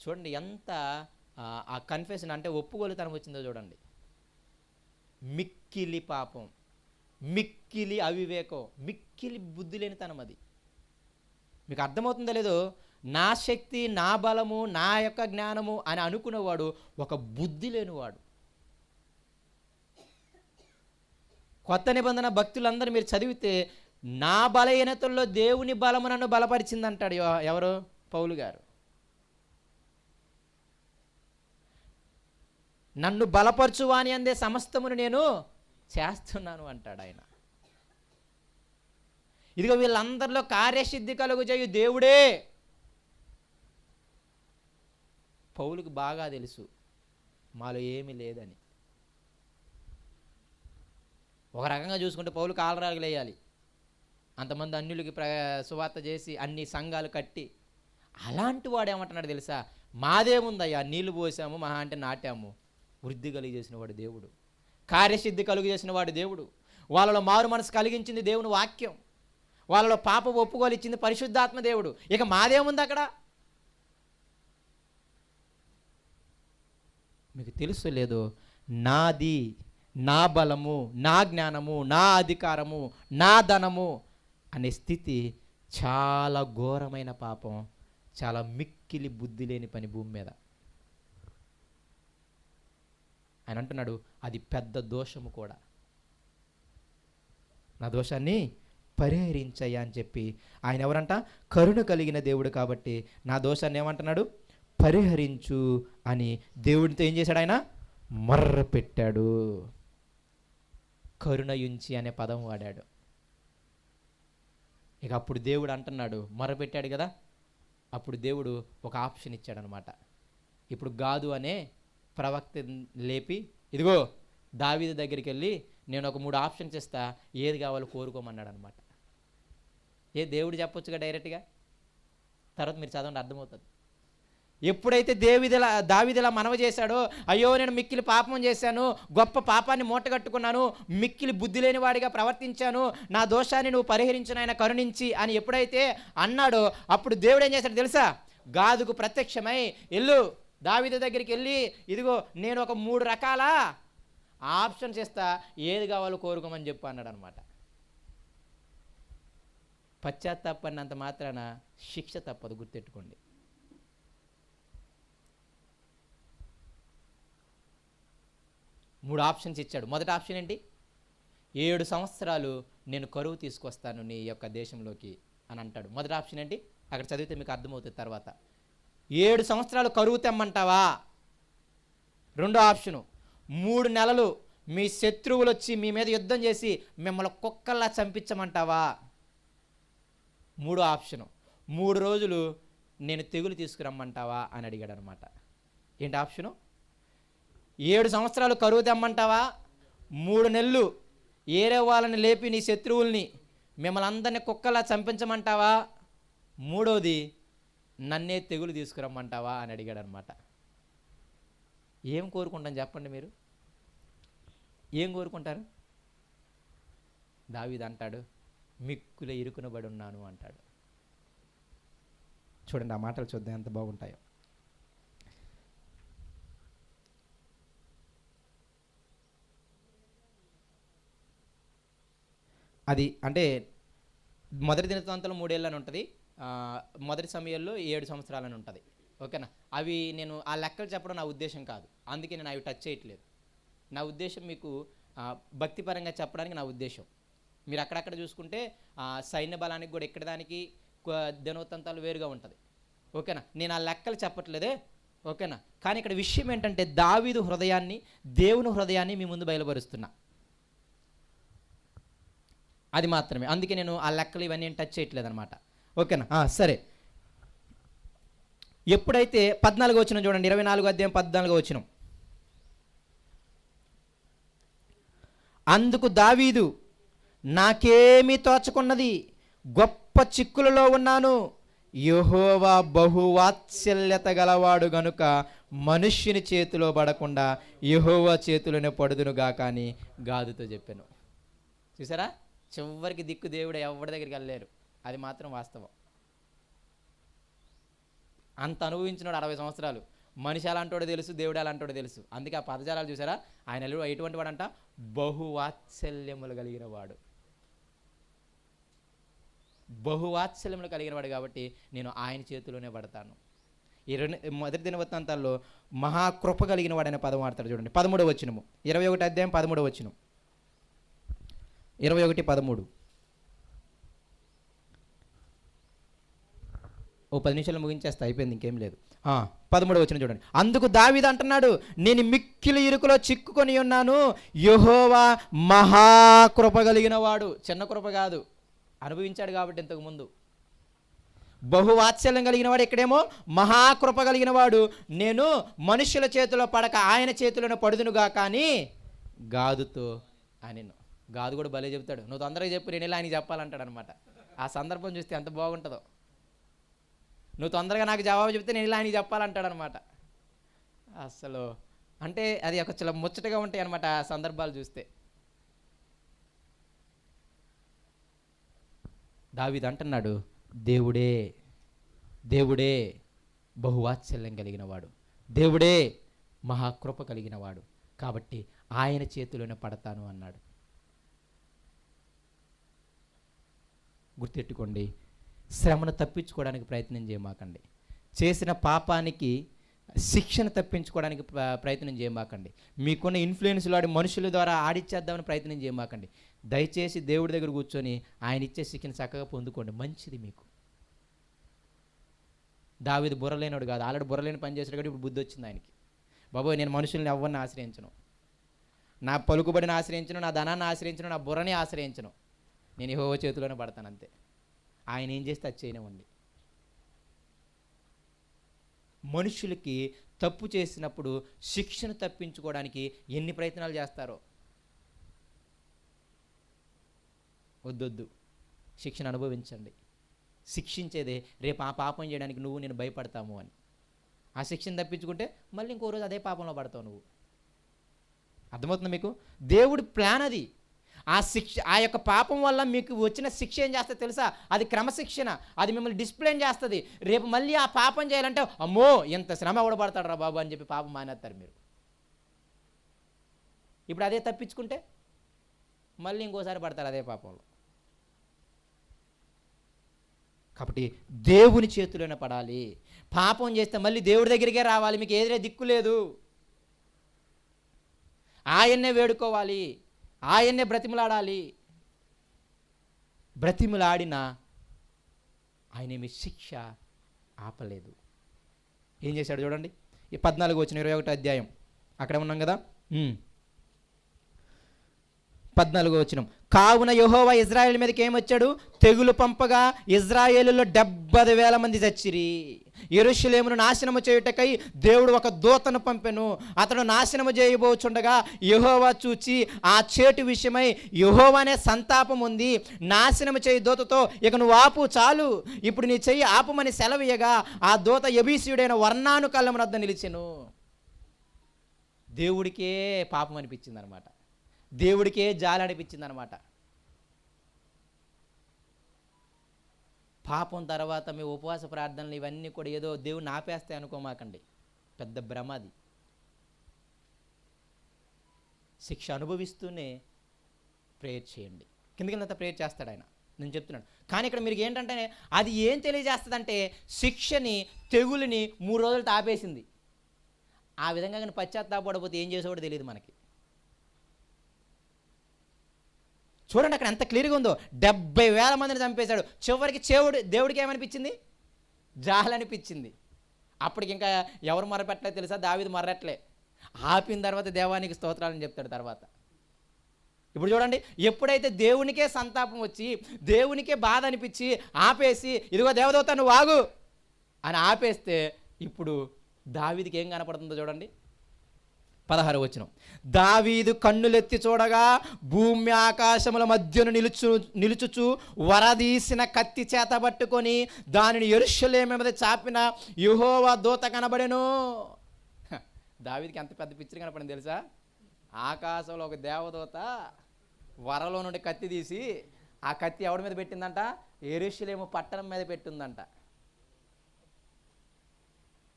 A: చూడండి ఎంత ఆ కన్ఫెషన్ అంటే ఒప్పుకోలుతనం వచ్చిందో చూడండి. మిక్కిలి పాపం, మిక్కిలి అవివేకం, మిక్కిలి బుద్ధి లేనితనం. అది మీకు అర్థమవుతుందో లేదో? నా శక్తి, నా బలము, నా యొక్క జ్ఞానము అని అనుకునేవాడు ఒక బుద్ధి లేనివాడు. కొత్త నిబంధన భక్తులందరూ మీరు చదివితే నా బలహీనతల్లో దేవుని బలము నన్ను బలపరిచింది అంటాడు. ఎవరు? పౌలు గారు. నన్ను బలపరచువాని అందే సమస్తమును నేను చేస్తున్నాను అంటాడు ఆయన. ఇదిగో వీళ్ళందరిలో కార్యసిద్ధి కలుగు చేయు దేవుడే. పౌలుకు బాగా తెలుసు మాలో ఏమీ లేదని. ఒక రకంగా చూసుకుంటే పౌలు కాలరాగులు వేయాలి. అంతమంది అన్యులకి సువార్త చేసి అన్ని సంఘాలు కట్టి, అలాంటి వాడు ఏమంటున్నాడు తెలుసా? మాదేముందయ్యా, నీళ్లు పోసాము, మహా అంటే నాటాము. వృద్ధి కలిగి చేసిన వాడు దేవుడు, కార్యసిద్ధి కలుగు చేసిన వాడు దేవుడు. వాళ్ళలో మారు మనసు కలిగించింది దేవుని వాక్యం, వాళ్ళలో పాప ఒప్పుకోలిచ్చింది పరిశుద్ధాత్మ దేవుడు. ఇక మాదేముంది అక్కడ? మీకు తెలుసు లేదో, నాది, నా బలము, నా జ్ఞానము, నా అధికారము, నా ధనము అనే స్థితి చాలా ఘోరమైన పాపం, చాలా మిక్కిలి బుద్ధి లేని పని భూమి మీద. ఆయన అంటున్నాడు అది పెద్ద దోషము కూడా. నా దోషాన్ని పరిహరించయ్యా అని చెప్పి ఆయన ఎవరంట? కరుణ కలిగిన దేవుడు కాబట్టి నా దోషాన్ని ఏమంటున్నాడు? పరిహరించు అని దేవుడితో ఏం చేశాడు? ఆయన మర్ర పెట్టాడు. కరుణయుంచి అనే పదం వాడాడు. ఇక అప్పుడు దేవుడు అంటున్నాడు, మొర్ర పెట్టాడు కదా, అప్పుడు దేవుడు ఒక ఆప్షన్ ఇచ్చాడనమాట. ఇప్పుడు గాదు అనే ప్రవక్త లేపి, ఇదిగో దావీదు దగ్గరికి వెళ్ళి నేను ఒక 3 ఆప్షన్స్ ఇస్తా, ఏది కావాలో కోరుకోమన్నాడు అనమాట. దేవుడు చెప్పొచ్చుగా డైరెక్ట్గా, తర్వాత మీరు చదవండి అర్థమవుతుంది. ఎప్పుడైతే దావీదులా మనవి చేశాడో, అయ్యో నేను మిక్కిలి పాపం చేశాను, గొప్ప పాపాన్ని మూటగట్టుకున్నాను, మిక్కిలి బుద్ధి లేని వాడిగా ప్రవర్తించాను, నా దోషాన్ని నువ్వు పరిహరించిన ఆయన కరుణించి అని ఎప్పుడైతే అన్నాడో, అప్పుడు దేవుడు ఏం చేశాడు తెలుసా? గాదుకు ప్రత్యక్షమై, ఎల్లు దావీదు దగ్గరికి వెళ్ళి, ఇదిగో నేను ఒక 3 రకాల ఆప్షన్స్ ఇస్తా, ఏది కావాలో కోరుకోమని చెప్పు అన్నాడు అనమాట. పశ్చాత్తాపడినంత మాత్రాన శిక్ష తప్పదు, గుర్తెట్టుకోండి. మూడు ఆప్షన్స్ ఇచ్చాడు. మొదటి ఆప్షన్ ఏంటి? 7 సంవత్సరాలు నేను కరువు తీసుకొస్తాను నీ యొక్క దేశంలోకి అని అంటాడు. మొదటి ఆప్షన్ ఏంటి? అక్కడ చదివితే మీకు అర్థమవుతుంది తర్వాత. 7 సంవత్సరాలు కరువు తెమ్మంటావా? రెండో ఆప్షను, 3 నెలలు మీ శత్రువులు వచ్చి మీ మీద యుద్ధం చేసి మిమ్మల్ని కుక్కల్లా చంపించమంటావా? మూడో ఆప్షను, 3 రోజులు నేను తెగులు తీసుకురమ్మంటావా అని అడిగాడు అనమాట. ఏంటి ఆప్షను? 7 సంవత్సరాలు కరువు తెమ్మంటావా? 3 నెలలు ఏరే వాళ్ళని లేపి నీ శత్రువుల్ని మిమ్మల్ని అందరినీ కుక్కలా చంపించమంటావా? మూడోది, నన్నే తెగులు తీసుకురమ్మంటావా అని అడిగాడు అనమాట. ఏం కోరుకుంటాం చెప్పండి మీరు? ఏం కోరుకుంటారు? దావీదు అంటాడు, మిక్కుల ఇరుకునబడి ఉన్నాను అంటాడు. చూడండి ఆ మాటలు చూద్దాం ఎంత బాగుంటాయో. అది అంటే మొదటి దినవృత్తాంతంలో 3 ఏళ్ళు అని ఉంటుంది, మొదటి సమయంలో 7 సంవత్సరాలని ఉంటుంది. ఓకేనా? అవి నేను ఆ లెక్కలు చెప్పడం నా ఉద్దేశం కాదు, అందుకే నేను అవి టచ్ చేయట్లేదు. నా ఉద్దేశం మీకు భక్తిపరంగా చెప్పడానికి నా ఉద్దేశం. మీరు అక్కడక్కడ చూసుకుంటే సైన్య బలానికి కూడా ఇక్కడ దానికి దినవృత్తాంతాలు వేరుగా ఉంటుంది. ఓకేనా? నేను ఆ లెక్కలు చెప్పట్లేదే. ఓకేనా? కానీ ఇక్కడ విషయం ఏంటంటే దావీదు హృదయాన్ని, దేవుని హృదయాన్ని మీ ముందు బయలుపరుస్తున్నా, అది మాత్రమే. అందుకే నేను ఆ లెక్కలు ఇవన్నీ టచ్ చేయట్లేదు అనమాట. ఓకేనా? సరే. ఎప్పుడైతే 14 వచనం చూడండి, 24 అధ్యాయం 14 వచనం. అందుకు దావీదు, నాకేమీ తోచకున్నది, గొప్ప చిక్కులలో ఉన్నాను, యెహోవా బహువాత్సల్యత గలవాడు గనుక మనుష్యుని చేతిలో పడకుండా యెహోవా చేతిలోనే పడుదునుగా కానీ గాదుతో చెప్పాను. చూసారా, చివరికి దిక్కు దేవుడు ఎవరి దగ్గరికి వెళ్ళలేరు. అది మాత్రం వాస్తవం. అంత అనుభవించినాడు 60 సంవత్సరాలు. మనిషి ఎలాంటోడో తెలుసు, దేవుడు ఎలాంటోడో తెలుసు. అందుకే ఆ పదజాలాలు చూసారా, ఆయన ఎటువంటి వాడంట, బహువాత్సల్యములు కలిగిన వాడు. బహువాత్సల్యములు కలిగిన వాడు కాబట్టి నేను ఆయన చేతిలోనే పడతాను. ఈ మొదటి దినవృత్తాంతాల్లో మహాకృప కలిగిన వాడనే పదం వాడతాడు. చూడండి 13వ వచనము, 21వ అధ్యాయం 13వ వచనం, 21:13. ఓ 10 నిమిషాలు ముగించేస్తా, అయిపోయింది, ఇంకేం లేదు. 13వ వచనం చూడండి. అందుకు దావీదు అంటున్నాడు, నేను మిక్కిలి ఇరుకులో చిక్కుకొని ఉన్నాను, యెహోవా మహాకృప కలిగిన వాడు. చిన్న కృప కాదు, అనుభవించాడు కాబట్టి ఇంతకు ముందు. బహువాత్సల్యం కలిగిన వాడు, ఇక్కడేమో మహాకృప కలిగిన వాడు. నేను మనుషుల చేతిలో పడక ఆయన చేతిలోనే పడుదునుగా కానీ గాదుతో అని. గాదు కూడా భలే చెప్తాడు, నువ్వు తొందరగా చెప్పు, నేను ఇలా ఆయన చెప్పాలంటాడు అనమాట. ఆ సందర్భం చూస్తే ఎంత బాగుంటుందో. నువ్వు తొందరగా నాకు జవాబు చెప్తే నేను ఇలా ఆయన చెప్పాలంటాడు అనమాట. అసలు అంటే అది ఒక చాలా ముచ్చటగా ఉంటాయి అనమాట ఆ సందర్భాలు చూస్తే. దావీదు అంటున్నాడు, దేవుడే దేవుడే బహువాత్సల్యం కలిగిన వాడు, దేవుడే మహాకృప కలిగిన వాడు, కాబట్టి ఆయన చేతిలోనే పడతాను అన్నాడు. గుర్తెట్టుకోండి, శ్రమను తప్పించుకోవడానికి ప్రయత్నం చేయమాకండి. చేసిన పాపానికి శిక్షను తప్పించుకోవడానికి ప్రయత్నం చేయమాకండి. మీకున్న ఇన్ఫ్లుయెన్స్లో ఆడి మనుషుల ద్వారా ఆడిచ్చేద్దామని ప్రయత్నం చేయమాకండి. దయచేసి దేవుడి దగ్గర కూర్చొని ఆయన ఇచ్చే శిక్షను చక్కగా పొందుకోండి, మంచిది మీకు. దావీదు బుర్రలేనోడు కాదు, ఆల్రెడీ బుర్రలేని పని చేసాడు కాబట్టి ఇప్పుడు బుద్ధి వచ్చింది ఆయనకి. బాబోయ్, నేను మనుషుల్ని ఎవరిని ఆశ్రయించను, నా పలుకుబడిని ఆశ్రయించను, నా ధనాన్ని ఆశ్రయించను, నా బుర్రని ఆశ్రయించను, నేను యెహోవా చేతిలోనే పడతాను అంతే. ఆయన ఏం చేస్తే అది చేయనివ్వండి. మనుషులకి తప్పు చేసినప్పుడు శిక్షను తప్పించుకోవడానికి ఎన్ని ప్రయత్నాలు చేస్తారో. వద్దొద్దు, శిక్షను అనుభవించండి. శిక్షించేదే రేపు ఆ పాపం చేయడానికి నువ్వు నేను భయపడతాము అని. ఆ శిక్షను తప్పించుకుంటే మళ్ళీ ఇంకో రోజు అదే పాపంలో పడతావు నువ్వు. అర్థమవుతుంది మీకు? దేవుడి ప్లాన్ అది. ఆ శిక్ష, ఆ యొక్క పాపం వల్ల మీకు వచ్చిన శిక్ష ఏం చేస్తుంది తెలుసా? అది క్రమశిక్షణ, అది మిమ్మల్ని డిసిప్లిన్ చేస్తుంది. రేపు మళ్ళీ ఆ పాపం చేయాలంటే అమ్మో ఎంత శ్రమ ఎవడబడతాడు రా బాబు అని చెప్పి పాపం మానేస్తారు మీరు. ఇప్పుడు అదే తప్పించుకుంటే మళ్ళీ ఇంకోసారి పడతారు అదే పాపంలో. కాబట్టి దేవుని చేతిలోనే పడాలి. పాపం చేస్తే మళ్ళీ దేవుడి దగ్గరికే రావాలి, మీకు ఏదైనా దిక్కు లేదు. ఆయన్నే వేడుకోవాలి, ఆయన్నే బ్రతిమలాడాలి. బ్రతిమలాడినా ఆయన మీ శిక్ష ఆపలేదు. ఏం చేశాడు చూడండి, ఈ 14 వచ్చిన 21 అధ్యాయం అక్కడ ఉన్నాం కదా. 14 వచనం, కావున యెహోవా ఇజ్రాయేల్ మీదకి ఏమొచ్చాడు? తెగులు పంపగా ఇజ్రాయేలులో 70,000 మంది చచ్చిరి. యెరూషలేమును నాశనము చేయుటకై దేవుడు ఒక దూతను పంపెను. అతడు నాశనము చేయబోచుండగా యెహోవా చూచి ఆ చేటు విషయమై యెహోవానే సంతాపం ఉంది, నాశనము చేయి దూతతో ఇక నువ్వు ఆపు, చాలు, ఇప్పుడు నీ చెయ్యి ఆపమని సెలవీయగా ఆ దూత యెబూసీయుడైన వర్ణాను కళ్ళము వద్ద నిలిచెను. దేవుడికే పాపం అనిపించింది అనమాట, దేవుడికే జాలి అనిపించింది అనమాట. పాపం తర్వాత మీ ఉపవాస ప్రార్థనలు ఇవన్నీ కూడా ఏదో దేవుడిని ఆపేస్తాయి అనుకోమాకండి, పెద్ద భ్రమ అది. శిక్ష అనుభవిస్తూనే ప్రేయర్ చేయండి. కిందకిందంతా ప్రేయర్ చేస్తాడు ఆయన, నేను చెప్తున్నాను. కానీ ఇక్కడ మీరు ఏంటంటే అది ఏం తెలియజేస్తుందంటే శిక్షని, తెగులుని 3 రోజులతో ఆపేసింది. ఆ విధంగా కానీ పశ్చాత్తాపడకపోతే ఏం చేసేవాడు తెలియదు మనకి. చూడండి అక్కడ ఎంత క్లియర్గా ఉందో, 70,000 మందిని చంపేశాడు. చివరికి దేవుడికి ఏమనిపించింది? జాలనిపించింది. అప్పటికి ఇంకా ఎవరు మర్రపెట్టలేదు తెలుసా? దావీదు మర్రట్లే. ఆపిన తర్వాత దేవానికి స్తోత్రాలని చెప్తాడు తర్వాత. ఇప్పుడు చూడండి, ఎప్పుడైతే దేవునికే సంతాపం వచ్చి దేవునికే బాధ అనిపించి ఆపేసి ఇదిగో దేవదూత నువ్వు ఆగు అని ఆపేస్తే ఇప్పుడు దావీదుకి ఏం కనపడుతుందో చూడండి. 16వ వచనం, దావీదు కన్నులెత్తి చూడగా భూమి ఆకాశముల మధ్యను నిలుచుచు వరదీసిన కత్తి చేత పట్టుకొని దానిని యెరూషలేము మీద చాపిన యెహోవా దూత కనబడెను. దావీదుకి ఎంత పెద్ద పిక్చర్ కనపడింది తెలుసా? ఆకాశంలో ఒక దేవదూత వరలో నుండి కత్తి తీసి ఆ కత్తి ఎవడి మీద పెట్టిందంట? యెరూషలేము పట్టణం మీద పెట్టిందంట.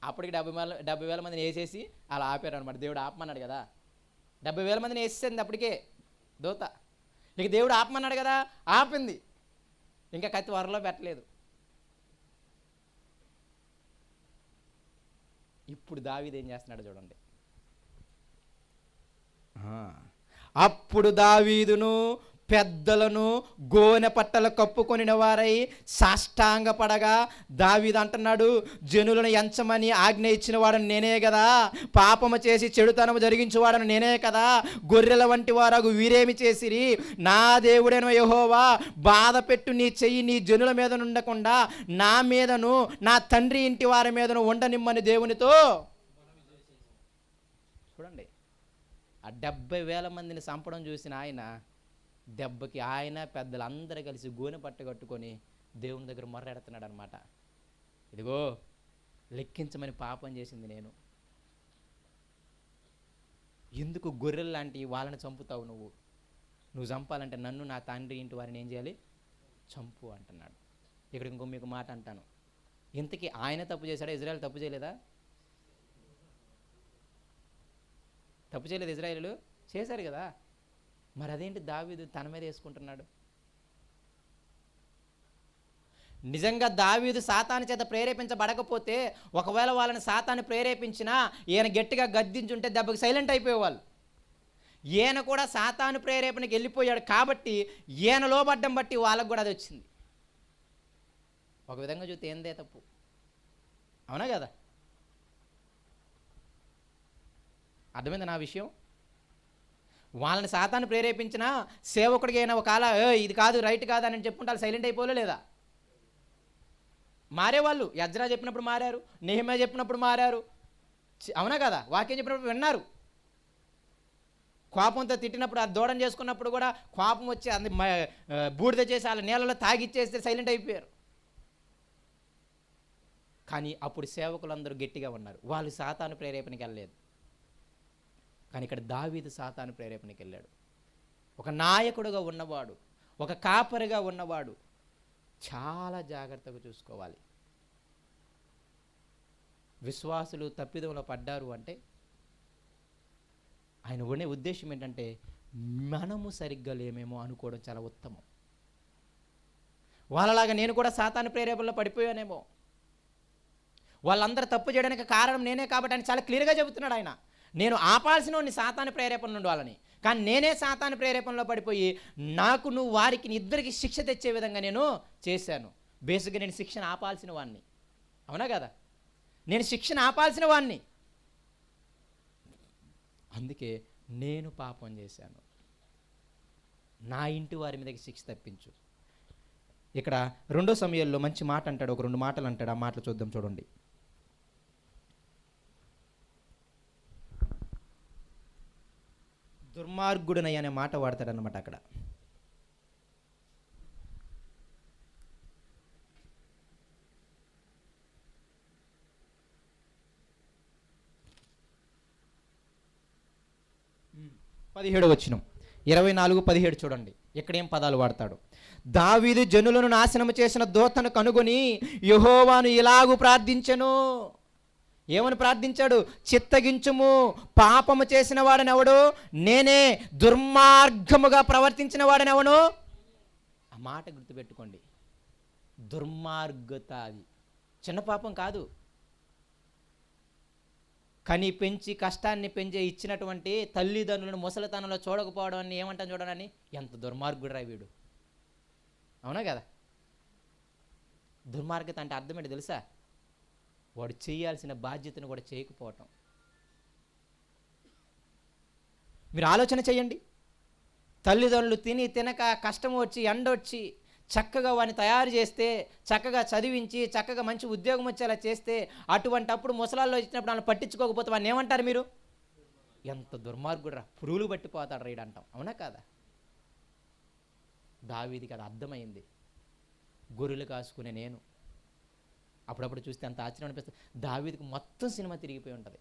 A: అప్పటికి 70,000 మందిని వేసేసి అలా ఆపారు అనమాట. దేవుడు ఆపమన్నాడు కదా, 70,000 మందిని వేసేసింది అప్పటికే దూత. ఇక దేవుడు ఆపమన్నాడు కదా, ఆపింది. ఇంకా కత్తి వరలో పెట్టలేదు. ఇప్పుడు దావీదు ఏం చేస్తున్నాడు చూడండి. అప్పుడు దావీదును పెద్దలను గోనె పట్టలు కప్పుకొనిన వారై సాష్టాంగపడగా, దావీదు అంటున్నాడు, జనులను ఎంచమని ఆజ్ఞ ఇచ్చిన వాడని నేనే కదా, పాపము చేసి చెడుతనము జరిగించేవాడని నేనే కదా, గొర్రెల వంటి వారగు వీరేమి చేసిరి, నా దేవుడైన యెహోవా బాధ పెట్టు నీ చెయ్యి నీ జనుల మీద ఉండకుండా నా మీదను నా తండ్రి ఇంటి వారి మీదను ఉండనిమ్మని దేవునితో. చూడండి, ఆ 70,000 మందిని చంపడం చూసిన ఆయన దెబ్బకి ఆయన పెద్దలందరూ కలిసి గోనె పట్ట కట్టుకొని దేవుని దగ్గర మొర్రెడుతున్నాడు అనమాట. ఇదిగో లెక్కించమని పాపం చేసింది నేను, ఎందుకు గొర్రెలు లాంటి వాళ్ళని చంపుతావు? నువ్వు చంపాలంటే నన్ను నా తండ్రి ఇంటి వారిని ఏం చేయాలి? చంపు అంటున్నాడు. ఇక్కడ ఇంకో మీకు మాట అంటాను, ఇంతకీ ఆయన తప్పు చేశాడా? ఇజ్రాయేల్ తప్పు చేయలేదా? తప్పు చేయలేదు ఇజ్రాయేలు, చేశారు కదా. మరి అదేంటి దావీదు తన మీద వేసుకుంటున్నాడు? నిజంగా దావీదు సాతాను చేత ప్రేరేపించబడకపోతే, ఒకవేళ వాళ్ళని సాతాను ప్రేరేపించినా ఈయన గట్టిగా గద్దించుంటే దెబ్బకి సైలెంట్ అయిపోయేవాళ్ళు. ఈయన కూడా సాతాను ప్రేరేపణకి వెళ్ళిపోయాడు కాబట్టి ఈయన లోబడ్డం బట్టి వాళ్ళకు కూడా అది వచ్చింది. ఒక విధంగా చూస్తే ఏందే తప్పు, అవునా కదా? అర్థమైంది నా విషయం? వాళ్ళని సాతాను ప్రేరేపించిన సేవకుడికి అయినా ఒకవేళ ఇది కాదు రైట్ కాదు అని చెప్పుకుంటే వాళ్ళు సైలెంట్ అయిపోలే లేదా? మారేవాళ్ళు. యజ్రా చెప్పినప్పుడు మారారు, నెహెమ్యా చెప్పినప్పుడు మారారు, అవునా కదా? వాక్యం చెప్పినప్పుడు విన్నారు. కోపంతో తిట్టినప్పుడు, అది దూడం చేసుకున్నప్పుడు కూడా కోపం వచ్చి అది బూడిద చేసి వాళ్ళ నీళ్ళలో తాగిచ్చేస్తే సైలెంట్ అయిపోయారు. కానీ అప్పుడు సేవకులందరూ గట్టిగా ఉన్నారు, వాళ్ళు సాతాను ప్రేరేపణకి వెళ్ళలేదు. కానీ ఇక్కడ దావీదు సాతాను ప్రేరేపణకి వెళ్ళాడు. ఒక నాయకుడుగా ఉన్నవాడు, ఒక కాపరిగా ఉన్నవాడు చాలా జాగ్రత్తగా చూసుకోవాలి. విశ్వాసులు తప్పిదంలో పడ్డారు అంటే ఆయన ఉండే ఉద్దేశం ఏంటంటే మనము సరిగ్గా లేమేమో అనుకోవడం చాలా ఉత్తమం. వాళ్ళలాగా నేను కూడా సాతాను ప్రేరేపణలో పడిపోయానేమో, వాళ్ళందరూ తప్పు చేయడానికి కారణం నేనే కాబట్టి అని చాలా క్లియర్గా చెబుతున్నాడు ఆయన. నేను ఆపాల్సిన వాడిని సాతాను ప్రేరేపణ నుండి వాళ్ళని, కానీ నేనే సాతాను ప్రేరేపణలో పడిపోయి నాకు నువ్వు వారికి ఇద్దరికి శిక్ష తెచ్చే విధంగా నేను చేశాను. బేసిక్గా నేను శిక్షణ ఆపాల్సిన వాడిని, అవునా కదా? నేను శిక్షణ ఆపాల్సిన వాడిని, అందుకే నేను పాపం చేశాను, నా ఇంటి వారి మీదకి శిక్ష తప్పించు. ఇక్కడ 2 సమయాల్లో మంచి మాట అంటాడు, ఒక 2 మాటలు అంటాడు. ఆ మాటలు చూద్దాం చూడండి. దుర్మార్గుడనై అనే మాట వాడతాడు అన్నమాట అక్కడ. వచనం 24-17 చూడండి, ఇక్కడేం పదాలు వాడతాడు. దావీదు జనులను నాశనము చేసిన దూతను కనుగొని యెహోవాను ఇలాగు ప్రార్థించెను. ఏమని ప్రార్థించాడు? చిత్తగించుము, పాపము చేసిన వాడనెవడు? నేనే. దుర్మార్గముగా ప్రవర్తించిన వాడనెవను? ఆ మాట గుర్తుపెట్టుకోండి. దుర్మార్గత అది చిన్న పాపం కాదు. కని పెంచి కష్టాన్ని పెంచే ఇచ్చినటువంటి తల్లిదండ్రులను ముసలితనంలో చూడకపోవడం అని ఏమంటాం చూడనని, ఎంత దుర్మార్గుడురా వీడు, అవునా కదా? దుర్మార్గత అంటే అర్థం ఏంటి తెలుసా? వాడు చేయాల్సిన బాధ్యతను కూడా చేయకపోవటం. మీరు ఆలోచన చేయండి. తల్లిదండ్రులు తిని తినక కష్టం వచ్చి ఎండ వచ్చి చక్కగా వాడిని తయారు చేస్తే, చక్కగా చదివించి చక్కగా మంచి ఉద్యోగం వచ్చేలా చేస్తే, అటువంటి అప్పుడు ముసలాల్లో ఇచ్చినప్పుడు వాళ్ళని పట్టించుకోకపోతే వాడిని ఏమంటారు మీరు? ఎంత దుర్మార్గుడురా, పురుగులు పట్టిపోతాడు రైడ్ అంటాం, అవునా కాదా? దావీదికి అది అర్థమైంది. గొర్రెలు కాసుకునే నేను అప్పుడప్పుడు చూస్తే అంత ఆశ్చర్యం అనిపిస్తుంది. దావీదుకి మొత్తం సినిమా తిరిగిపోయి ఉంటుంది.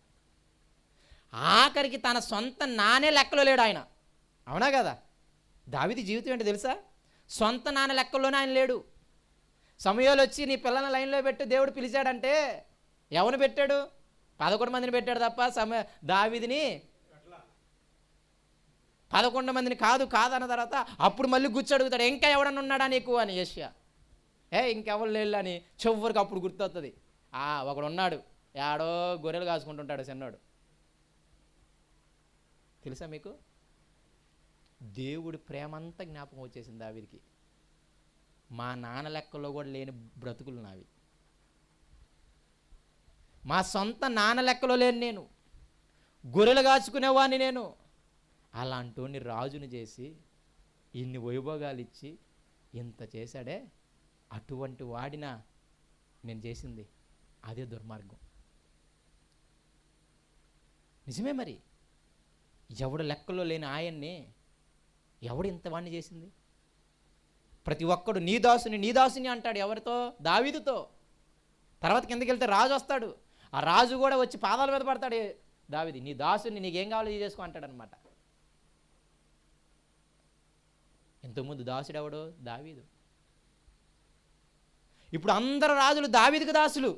A: ఆఖరికి తన సొంత నానే లెక్కలో లేడు ఆయన. అవునా కదా? దావీదు జీవితం ఏంటో తెలుసా? సొంత నాన్న లెక్కల్లోనే ఆయన లేడు. సమయాలు వచ్చి నీ పిల్లల లైన్లో పెట్టు దేవుడు పిలిచాడంటే ఎవరిని పెట్టాడు? 11 మందిని పెట్టాడు తప్ప దావీదుని 11 మందిని కాదన్న తర్వాత అప్పుడు మళ్ళీ గుచ్చడుగుతాడు, ఇంకా ఎవడన్నా ఉన్నాడా నీకు అని. యెషయా ఇంకెవరు లేళ్ళు అని చివరికి అప్పుడు గుర్తొస్తుంది, ఒకడు ఉన్నాడు, ఏడో గొర్రెలు కాసుకుంటుంటాడు చిన్నోడు. తెలుసా మీకు? దేవుడి ప్రేమంతా జ్ఞాపకం వచ్చేసింది దావీదుకి. మా నాన్న లెక్కలో కూడా లేని బ్రతుకులు నావి, మా సొంత నాన్న లెక్కలో లేని నేను, గొర్రెలు కాచుకునేవాడిని నేను. అలాంటి రాజుని చేసి ఇన్ని వైభోగాలు ఇచ్చి ఇంత చేశాడే, అటువంటి వాడినా నేను చేసింది అదే దుర్మార్గం. నిజమే మరి. ఎవడు లెక్కలో లేని ఆయన్ని ఎవడు ఇంతవాణ్ణి చేసింది? ప్రతి ఒక్కడు నీ దాసుని అంటాడు. ఎవరితో? దావీదుతో. తర్వాత కిందకి వెళ్తే రాజు వస్తాడు, ఆ రాజు కూడా వచ్చి పాదాల మీద పడతాడు, దావీదు నీ దాసుని, నీకేం కావాలో చేసుకో అంటాడు అనమాట. ఇంతకుముందు దాసుడు ఎవడో? దావీదు. ఇప్పుడు అందరు రాజులు దావీదుకు దాసులు.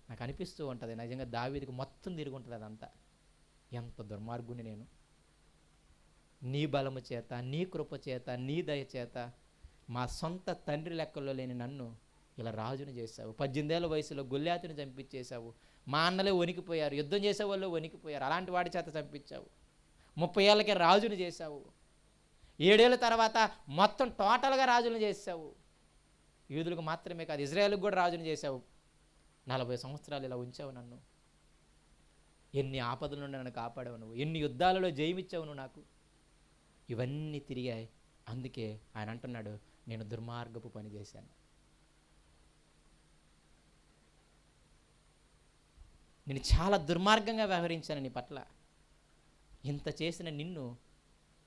A: నాకు అనిపిస్తూ ఉంటుంది నిజంగా దావీదుకు మొత్తం తిరిగి ఉంటుంది అదంతా. ఎంత దుర్మార్గుని నేను! నీ బలము చేత, నీ కృప చేత, నీ దయ చేత మా సొంత తండ్రి లెక్కల్లో లేని నన్ను ఇలా రాజును చేశావు. 18 ఏళ్ల వయసులో గొల్యాతుని చంపించేశావు. మా అన్నలే వణికిపోయారు, యుద్ధం చేసే వాళ్ళు వణికిపోయారు, అలాంటి వాడి చేత చంపించావు. 30 ఏళ్ళకే రాజును చేశావు. 7 ఏళ్ళ తర్వాత మొత్తం టోటల్గా రాజును చేశావు. యూదులకు మాత్రమే కాదు, ఇజ్రాయేల్కి కూడా రాజును చేశావు. 40 సంవత్సరాలు ఇలా ఉంచావు నన్ను. ఎన్ని ఆపదల నుండి నన్ను కాపాడావు నువ్వు, ఎన్ని యుద్ధాలలో జయమిచ్చావు నువ్వు నాకు. ఇవన్నీ తిరిగాయి. అందుకే ఆయన అంటున్నాడు, నేను దుర్మార్గపు పని చేశాను. నేను చాలా దుర్మార్గంగా వ్యవహరించాను నీ పట్ల. ఇంత చేసిన నిన్ను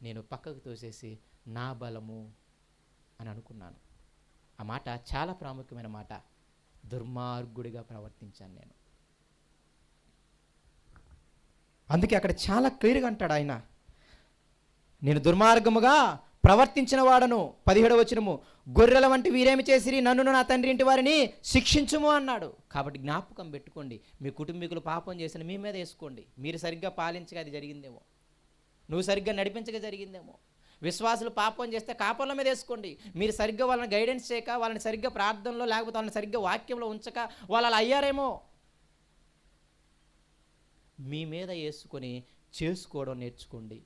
A: నేను పక్కకు తోసేసి నా బలము అని అనుకున్నాను. ఆ మాట చాలా ప్రాముఖ్యమైన మాట. దుర్మార్గుడిగా ప్రవర్తించాను నేను. అందుకే అక్కడ చాలా క్లియర్గా అంటాడు ఆయన, నేను దుర్మార్గముగా ప్రవర్తించిన వాడను. 17వ వచనము, గొర్రెల వంటి వీరేమి చేసిరి, నన్ను నా తండ్రి ఇంటి వారిని శిక్షించుము అన్నాడు. కాబట్టి జ్ఞాపకం పెట్టుకోండి, మీ కుటుంబీకులు పాపం చేసిన మీ మీద వేసుకోండి. మీరు సరిగ్గా పాలించగా అది జరిగిందేమో, నువ్వు సరిగ్గా నడిపించగా జరిగిందేమో. విశ్వాసులు పాపం చేస్తే కాపర్ల మీద వేసుకోండి. మీరు సరిగ్గా వాళ్ళని గైడెన్స్ చేయక, వాళ్ళని సరిగ్గా ప్రార్థనలో లేకపోతే వాళ్ళని సరిగ్గా వాక్యంలో ఉంచక వాళ్ళు అలా అయ్యారేమో. మీ మీద వేసుకొని చేసుకోవడం నేర్చుకోండి.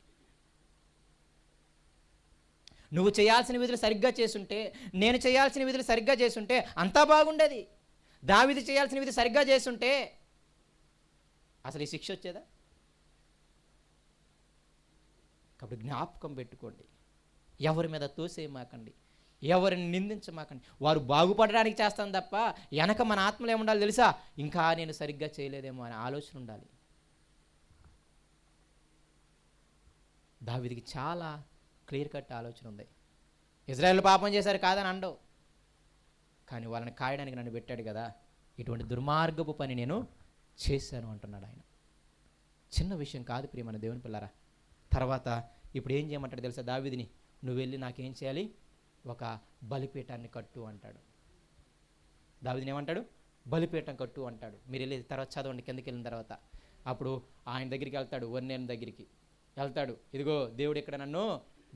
A: నువ్వు చేయాల్సిన విధులు సరిగ్గా చేసుంటే, నేను చేయాల్సిన విధులు సరిగ్గా చేసుంటే అంతా బాగుండేది. దావీదు చేయాల్సిన విధి సరిగ్గా చేసుంటే అసలు ఈ శిక్ష వచ్చేదా? కాబట్టి జ్ఞాపకం పెట్టుకోండి, ఎవరి మీద తోసేయమాకండి, ఎవరిని నిందించమాకండి. వారు బాగుపడడానికి చేస్తాను తప్ప వెనక మన ఆత్మలో ఏముండాలి తెలుసా? ఇంకా నేను సరిగ్గా చేయలేదేమో అనే ఆలోచన ఉండాలి. దావీదుకి చాలా క్లియర్ కట్ ఆలోచన ఉంది. ఇజ్రాయేల్ పాపం చేశారు కాదని అండవు, కానీ వాళ్ళని కాయడానికి నన్ను పెట్టాడు కదా, ఇటువంటి దుర్మార్గపు పని నేను చేశాను అంటున్నాడు ఆయన. చిన్న విషయం కాదు ప్రియమైన దేవుని పిల్లరా. తర్వాత ఇప్పుడు ఏం చేయమంటాడు తెలుసా దావీదుని? నువ్వు వెళ్ళి నాకేం చేయాలి? ఒక బలిపీఠాన్ని కట్టు అంటాడు. దావీదుని ఏమంటాడు? బలిపీఠం కట్టు అంటాడు. మీరు వెళ్ళి తర్వాత చదవండి, కిందకి వెళ్ళిన తర్వాత. అప్పుడు ఆయన దగ్గరికి వెళ్తాడు, వర్ణేను దగ్గరికి వెళ్తాడు. ఇదిగో దేవుడు ఇక్కడ నన్ను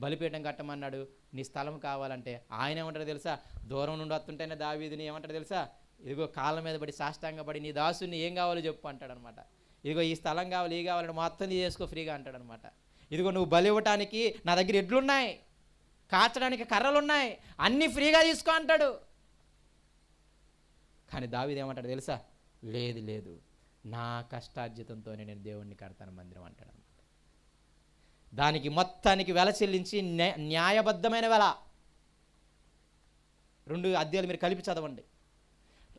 A: బలిపీఠం కట్టమన్నాడు, నీ స్థలం కావాలంటే ఆయన ఏమంటాడు తెలుసా? దూరం నుండి వస్తుంటేనే దావీదుని ఏమంటాడు తెలుసా? ఇదిగో కాళ్ళ మీద పడి సాష్టాంగపడి నీ దాసుని ఏం కావాలో చెప్పు అంటాడు అనమాట. ఇదిగో ఈ స్థలం కావాలి, ఈ కావాలంటే మొత్తం చేసుకో ఫ్రీగా అంటాడు అనమాట. ఇదిగో నువ్వు బలి ఇవ్వటానికి నా దగ్గర ఎడ్లున్నాయి, కాచడానికి కర్రలున్నాయి, అన్నీ ఫ్రీగా తీసుకో అంటాడు. కానీ దావీదు ఏమంటాడు తెలుసా? లేదు లేదు, నా కష్టార్జితంతోనే నేను దేవుణ్ణి కడతాను మందిరం అంటాడు అనమాట. దానికి మొత్తానికి వెల చెల్లించి, న్యాయబద్ధమైన వెల. 2 అధ్యాయాలు మీరు కలిపి చదవండి.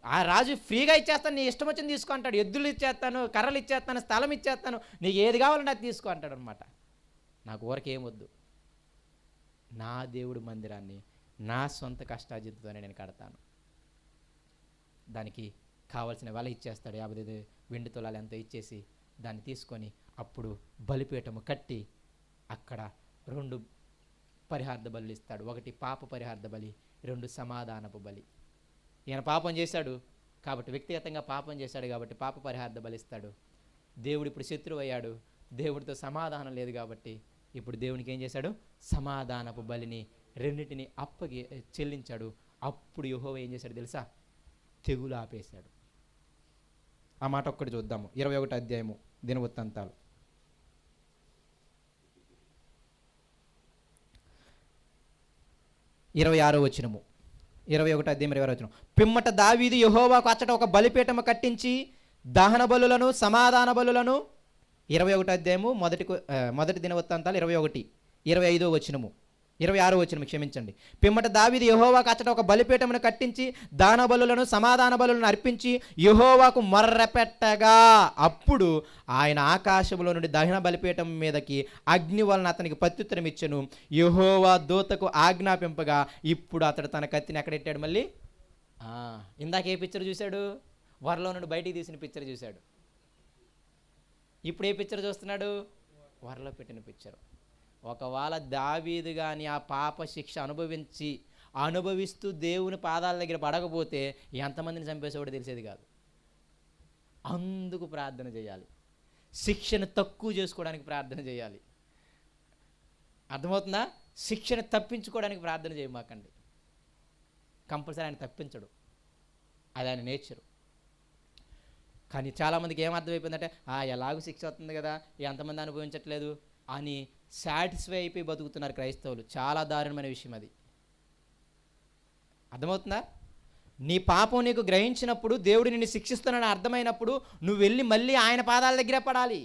A: ఆ రాజు ఫ్రీగా ఇచ్చేస్తాను, నీ ఇష్టం వచ్చింది తీసుకో అంటాడు. ఎద్దులు ఇచ్చేస్తాను, కర్రలు ఇచ్చేస్తాను, స్థలం ఇచ్చేస్తాను, నీకు ఏది కావాలంటే అది తీసుకో అంటాడు అనమాట. నాకు ఊరకేమొద్దు, నా దేవుడి మందిరాన్ని నా సొంత కష్టార్జితతోనే నేను కడతాను. దానికి కావాల్సిన వెల ఇచ్చేస్తాడు. 55 వెండి తులాలు ఎంతో ఇచ్చేసి దాన్ని తీసుకొని అప్పుడు బలిపీఠము కట్టి అక్కడ 2 పరిహార్థ బలులు ఇస్తాడు. 1 పాప పరిహార్థ బలి, 2 సమాధానపు బలి. ఈయన పాపం చేశాడు కాబట్టి, వ్యక్తిగతంగా పాపం చేశాడు కాబట్టి పాప పరిహార్థ బలి ఇస్తాడు. దేవుడు ఇప్పుడు శత్రువు అయ్యాడు, దేవుడితో సమాధానం లేదు కాబట్టి ఇప్పుడు దేవునికి ఏం చేశాడు? సమాధానపు బలిని రెండింటిని చెల్లించాడు. అప్పుడు యెహోవా ఏం చేశాడు తెలుసా? తెగులు ఆపేశాడు. ఆ మాట ఒక్కటి చూద్దాము. 21వ అధ్యాయము దినవృత్తాంతాలు 26వ వచనము. 21వ అధ్యాయం 26వ వచనం. పిమ్మట దావీదు యెహోవాకు అచ్చట ఒక బలిపీఠము కట్టించి దహన బలులను సమాధాన బలులను 21వ అధ్యాయము మొదటి దినవృత్తాంతాలు 25వ వచనము 26వ వచనం క్షమించండి. పిమ్మట దావీదు యెహోవాకు అచ్చట ఒక బలిపీఠమును కట్టించి దాన బలులను సమాధాన బలులను అర్పించి యెహోవాకు మొర్రపెట్టగా అప్పుడు ఆయన ఆకాశంలో నుండి దహన బలిపీఠం మీదకి అగ్ని వలన అతనికి ప్రత్యుత్తరం ఇచ్చెను. యెహోవా దూతకు ఆజ్ఞాపింపగా ఇప్పుడు అతడు తన కత్తిని ఎక్కడెట్టాడు? మళ్ళీ ఇందాక ఏ పిక్చర్ చూశాడు? వరలో నుండి బయటికి తీసిన పిక్చర్ చూశాడు. ఇప్పుడు ఏ పిక్చర్ చూస్తున్నాడు? వరలో పెట్టిన పిక్చర్. ఒకవేళ దావీదు కానీ ఆ పాప శిక్ష అనుభవిస్తూ దేవుని పాదాల దగ్గర పడకపోతే ఎంతమందిని చంపేసేవాడు తెలిసేది కాదు. అందుకు ప్రార్థన చేయాలి. శిక్షను తక్కువ చేసుకోవడానికి ప్రార్థన చేయాలి. అర్థమవుతుందా? శిక్షను తప్పించుకోవడానికి ప్రార్థన చేయమాకండి. కంపల్సరీ ఆయన తప్పించడు, అది ఆయన నేచరు. కానీ చాలామందికి ఏమర్థమైపోయిందంటే ఎలాగూ శిక్ష వస్తుంది కదా, ఎంతమంది అనుభవించట్లేదు అని సాటిస్ఫై అయిపోయి బతుకుతున్నారు క్రైస్తవులు. చాలా దారుణమైన విషయం అది. అర్థమవుతుందా? నీ పాపం నీకు గ్రహించినప్పుడు, దేవుడు నిన్ను శిక్షిస్తున్నాడని అర్థమైనప్పుడు నువ్వు వెళ్ళి మళ్ళీ ఆయన పాదాల దగ్గర పడాలి,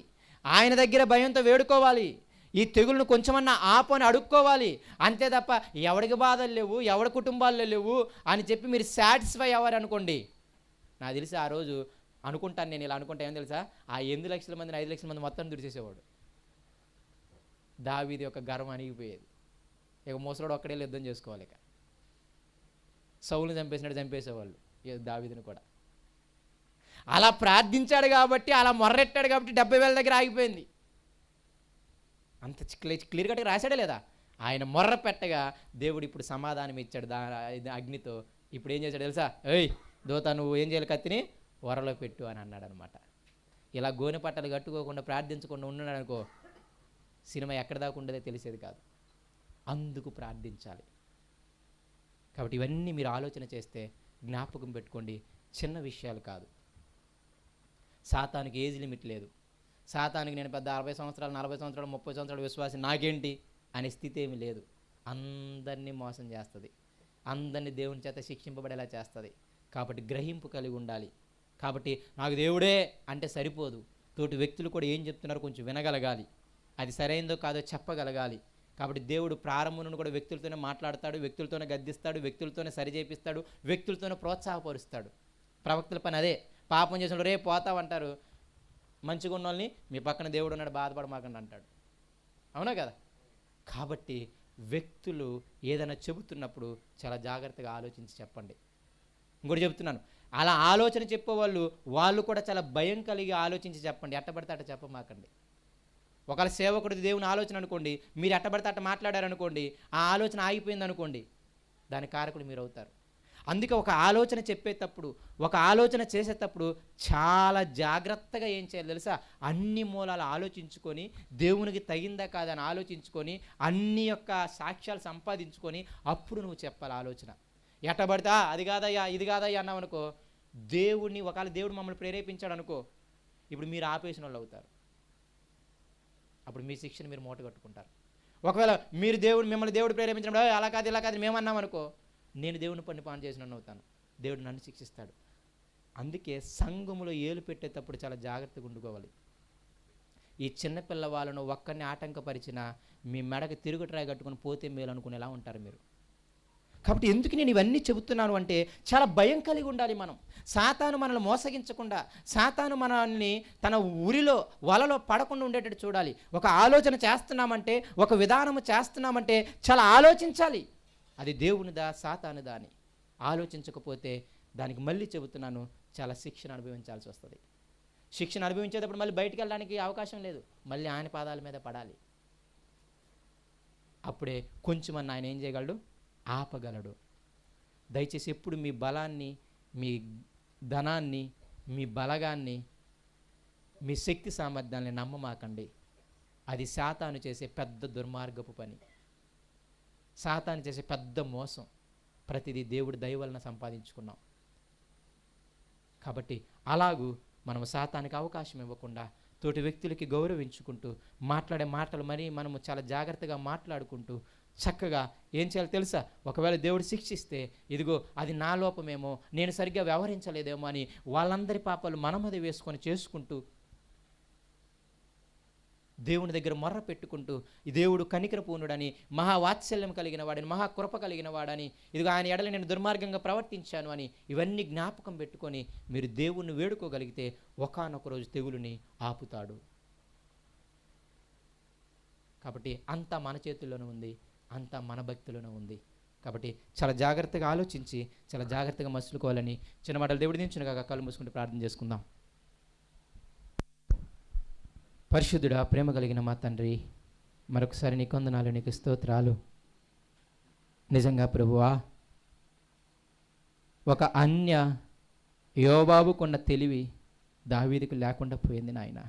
A: ఆయన దగ్గర భయంతో వేడుకోవాలి, ఈ తెగులను కొంచెమన్నా ఆపు అని అడుక్కోవాలి. అంతే తప్ప ఎవరికి బాధలు లేవు, ఎవరి కుటుంబాల్లో లేవు అని చెప్పి మీరు సాటిస్ఫై అవ్వరు అనుకోండి. నాకు తెలిసి ఆ రోజు అనుకుంటాను, నేను ఇలా అనుకుంటా ఏం తెలుసా, ఆ 8 లక్షల మందిని 5 లక్షల మంది మొత్తం దుడిచేసేవాడు. దావీదు యొక్క గర్వం అణిగిపోయేది. ఇక ముసలోడు ఒక్కడే యుద్ధం చేసుకోవాలి. ఇక సౌలుని చంపేసినట్టు చంపేసేవాళ్ళు దావీదుని కూడా. అలా ప్రార్థించాడు కాబట్టి, అలా మొర్రెట్టాడు కాబట్టి 70,000 దగ్గర ఆగిపోయింది. అంత క్లియర్ కట్గా రాశాడే లేదా? ఆయన మొర్ర పెట్టగా దేవుడు ఇప్పుడు సమాధానం ఇచ్చాడు అగ్నితో. ఇప్పుడు ఏం చేశాడు తెలుసా? దూత నువ్వు ఏం చేయాలి? కత్తిని వరలో పెట్టు అని అన్నాడు అనమాట. ఇలా గోనె పట్టలు కట్టుకోకుండా ప్రార్థించకుండా ఉన్నాడు అనుకో, సినిమా ఎక్కడ దాకా ఉండదో తెలిసేది కాదు. అందుకు ప్రార్థించాలి. కాబట్టి ఇవన్నీ మీరు ఆలోచన చేస్తే జ్ఞాపకం పెట్టుకోండి, చిన్న విషయాలు కాదు. సాతానికి ఏజ్ లిమిట్ లేదు. సాతానికి నేను పెద్ద 60 సంవత్సరాలు 40 సంవత్సరాలు 30 సంవత్సరాలు విశ్వాసం నాకేంటి అనే స్థితి ఏమి లేదు. అందరినీ మోసం చేస్తుంది, అందరినీ దేవుని చేత శిక్షింపబడేలా చేస్తుంది. కాబట్టి గ్రహింపు కలిగి ఉండాలి. కాబట్టి నాకు దేవుడే అంటే సరిపోదు, తోటి వ్యక్తులు కూడా ఏం చెప్తున్నారో కొంచెం వినగలగాలి, అది సరైనదో కాదో చెప్పగలగాలి. కాబట్టి దేవుడు ప్రారంభం నుండి కూడా వ్యక్తులతోనే మాట్లాడతాడు, వ్యక్తులతోనే గద్దిస్తాడు, వ్యక్తులతోనే సరిచేపిస్తాడు, వ్యక్తులతోనే ప్రోత్సాహపరుస్తాడు. ప్రవక్తల పని అదే. పాపం చేసిన రేపు పోతామంటారు, మంచిగా ఉన్న వాళ్ళని మీ పక్కన దేవుడు ఉన్నాడు బాధపడమాకండి అంటాడు. అవునా కదా? కాబట్టి వ్యక్తులు ఏదైనా చెబుతున్నప్పుడు చాలా జాగ్రత్తగా ఆలోచించి చెప్పండి. ఇంకోటి చెప్తున్నాను, అలా ఆలోచన చెప్పేవాళ్ళు వాళ్ళు కూడా చాలా భయం కలిగి ఆలోచించి చెప్పండి. ఎట్టబడితే అట్ట చెప్పమాకండి. ఒకవేళ సేవకుడిది దేవుని ఆలోచన అనుకోండి, మీరు ఎట్టబడితే అట్ట మాట్లాడారనుకోండి, ఆ ఆలోచన ఆగిపోయింది అనుకోండి, దాని కారకులు మీరు అవుతారు. అందుకే ఒక ఆలోచన చెప్పేటప్పుడు, ఒక ఆలోచన చేసేటప్పుడు చాలా జాగ్రత్తగా ఏం చేయాలి తెలుసా? అన్ని మూలాలు ఆలోచించుకొని, దేవునికి తగిందా కాదని ఆలోచించుకొని, అన్ని యొక్క సాక్ష్యాలు సంపాదించుకొని అప్పుడు నువ్వు చెప్పాలి ఆలోచన. ఎట్టబడితే అది కాదయ్యా ఇది కాదయ్యా అన్నావు అనుకో, దేవుడిని ఒకవేళ దేవుడు మమ్మల్ని ప్రేరేపించాడు అనుకో, ఇప్పుడు మీరు ఆపేసిన వాళ్ళు అవుతారు. అప్పుడు మీ శిక్షను మీరు మూట కట్టుకుంటారు. ఒకవేళ మీరు మిమ్మల్ని దేవుడు ప్రేరేపించినప్పుడు అలా కాదు ఇలా కాదు మేమన్నాం అనుకో, నేను దేవుని పని పాన్ చేసిన అవుతాను, దేవుడు నన్ను శిక్షిస్తాడు. అందుకే సంఘములో ఏలు పెట్టేటప్పుడు చాలా జాగ్రత్తగా ఉండుకోవాలి. ఈ చిన్నపిల్ల వాళ్ళను ఒక్కరిని ఆటంకపరిచినా మీ మెడకి తిరుగుట్రాయి కట్టుకుని పోతే మేలు అనుకునేలా ఉంటారు మీరు. కాబట్టి ఎందుకు నేను ఇవన్నీ చెబుతున్నాను అంటే చాలా భయం కలిగి ఉండాలి మనం. సాతాను మనల్ని మోసగించకుండా, సాతాను మనల్ని తన ఊరిలో వలలో పడకుండా ఉండేటట్టు చూడాలి. ఒక ఆలోచన చేస్తున్నామంటే, ఒక విధానము చేస్తున్నామంటే చాలా ఆలోచించాలి. అది దేవునిదా సాతానుదా అని ఆలోచించకపోతే దానికి మళ్ళీ చెబుతున్నాను, చాలా శిక్షణ అనుభవించాల్సి వస్తుంది. శిక్షను అనుభవించేటప్పుడు మళ్ళీ బయటికి వెళ్ళడానికి అవకాశం లేదు, మళ్ళీ ఆయన పాదాల మీద పడాలి. అప్పుడే కొంచెమన్నా ఆయన ఏం చేయగలడు? ఆపగలడు. దయచేసి ఎప్పుడు మీ బలాన్ని, మీ ధనాన్ని, మీ బలగాన్ని, మీ శక్తి సామర్థ్యాన్ని నమ్మమాకండి. అది సాతాను చేసే పెద్ద దుర్మార్గపు పని, సాతాను చేసే పెద్ద మోసం. ప్రతిదీ దేవుడి దయ వలన సంపాదించుకున్నాం. కాబట్టి అలాగూ మనము సాతానికి అవకాశం ఇవ్వకుండా తోటి వ్యక్తులకి గౌరవించుకుంటూ మాట్లాడే మాటలు మరీ మనము చాలా జాగ్రత్తగా మాట్లాడుకుంటూ చక్కగా ఏం చేయాలో తెలుసా? ఒకవేళ దేవుడు శిక్షిస్తే ఇదిగో అది నా లోపమేమో, నేను సరిగ్గా వ్యవహరించలేదేమో అని వాళ్ళందరి పాపాలు మన మీద వేసుకొని చేసుకుంటూ దేవుని దగ్గర మొర్ర పెట్టుకుంటూ ఈ దేవుడు కనికరపూర్ణుడని, మహావాత్సల్యం కలిగిన వాడని, మహాకృప కలిగిన వాడని, ఇదిగో ఆయన ఎడల నేను దుర్మార్గంగా ప్రవర్తించాను అని ఇవన్నీ జ్ఞాపకం పెట్టుకొని మీరు దేవుణ్ణి వేడుకోగలిగితే ఒకానొక రోజు తెగులుని ఆపుతాడు. కాబట్టి అంతా మన చేతుల్లోనే ఉంది, అంతా మన భక్తిలోనే ఉంది. కాబట్టి చాలా జాగ్రత్తగా ఆలోచించి చాలా జాగ్రత్తగా మసులుకోవాలని చిన్న మాటలు దేవుడి దించును కాక కళ్ళు మూసుకుంటూ ప్రార్థన చేసుకుందాం. పరిశుద్ధుడా, ప్రేమ కలిగిన మా తండ్రి, మరొకసారి నీ వందనాలు, నీకు స్తోత్రాలు. నిజంగా ప్రభువా, ఒక అన్య యోబాబుకున్న తెలివి దావీదుకు లేకుండా పోయింది నాయన.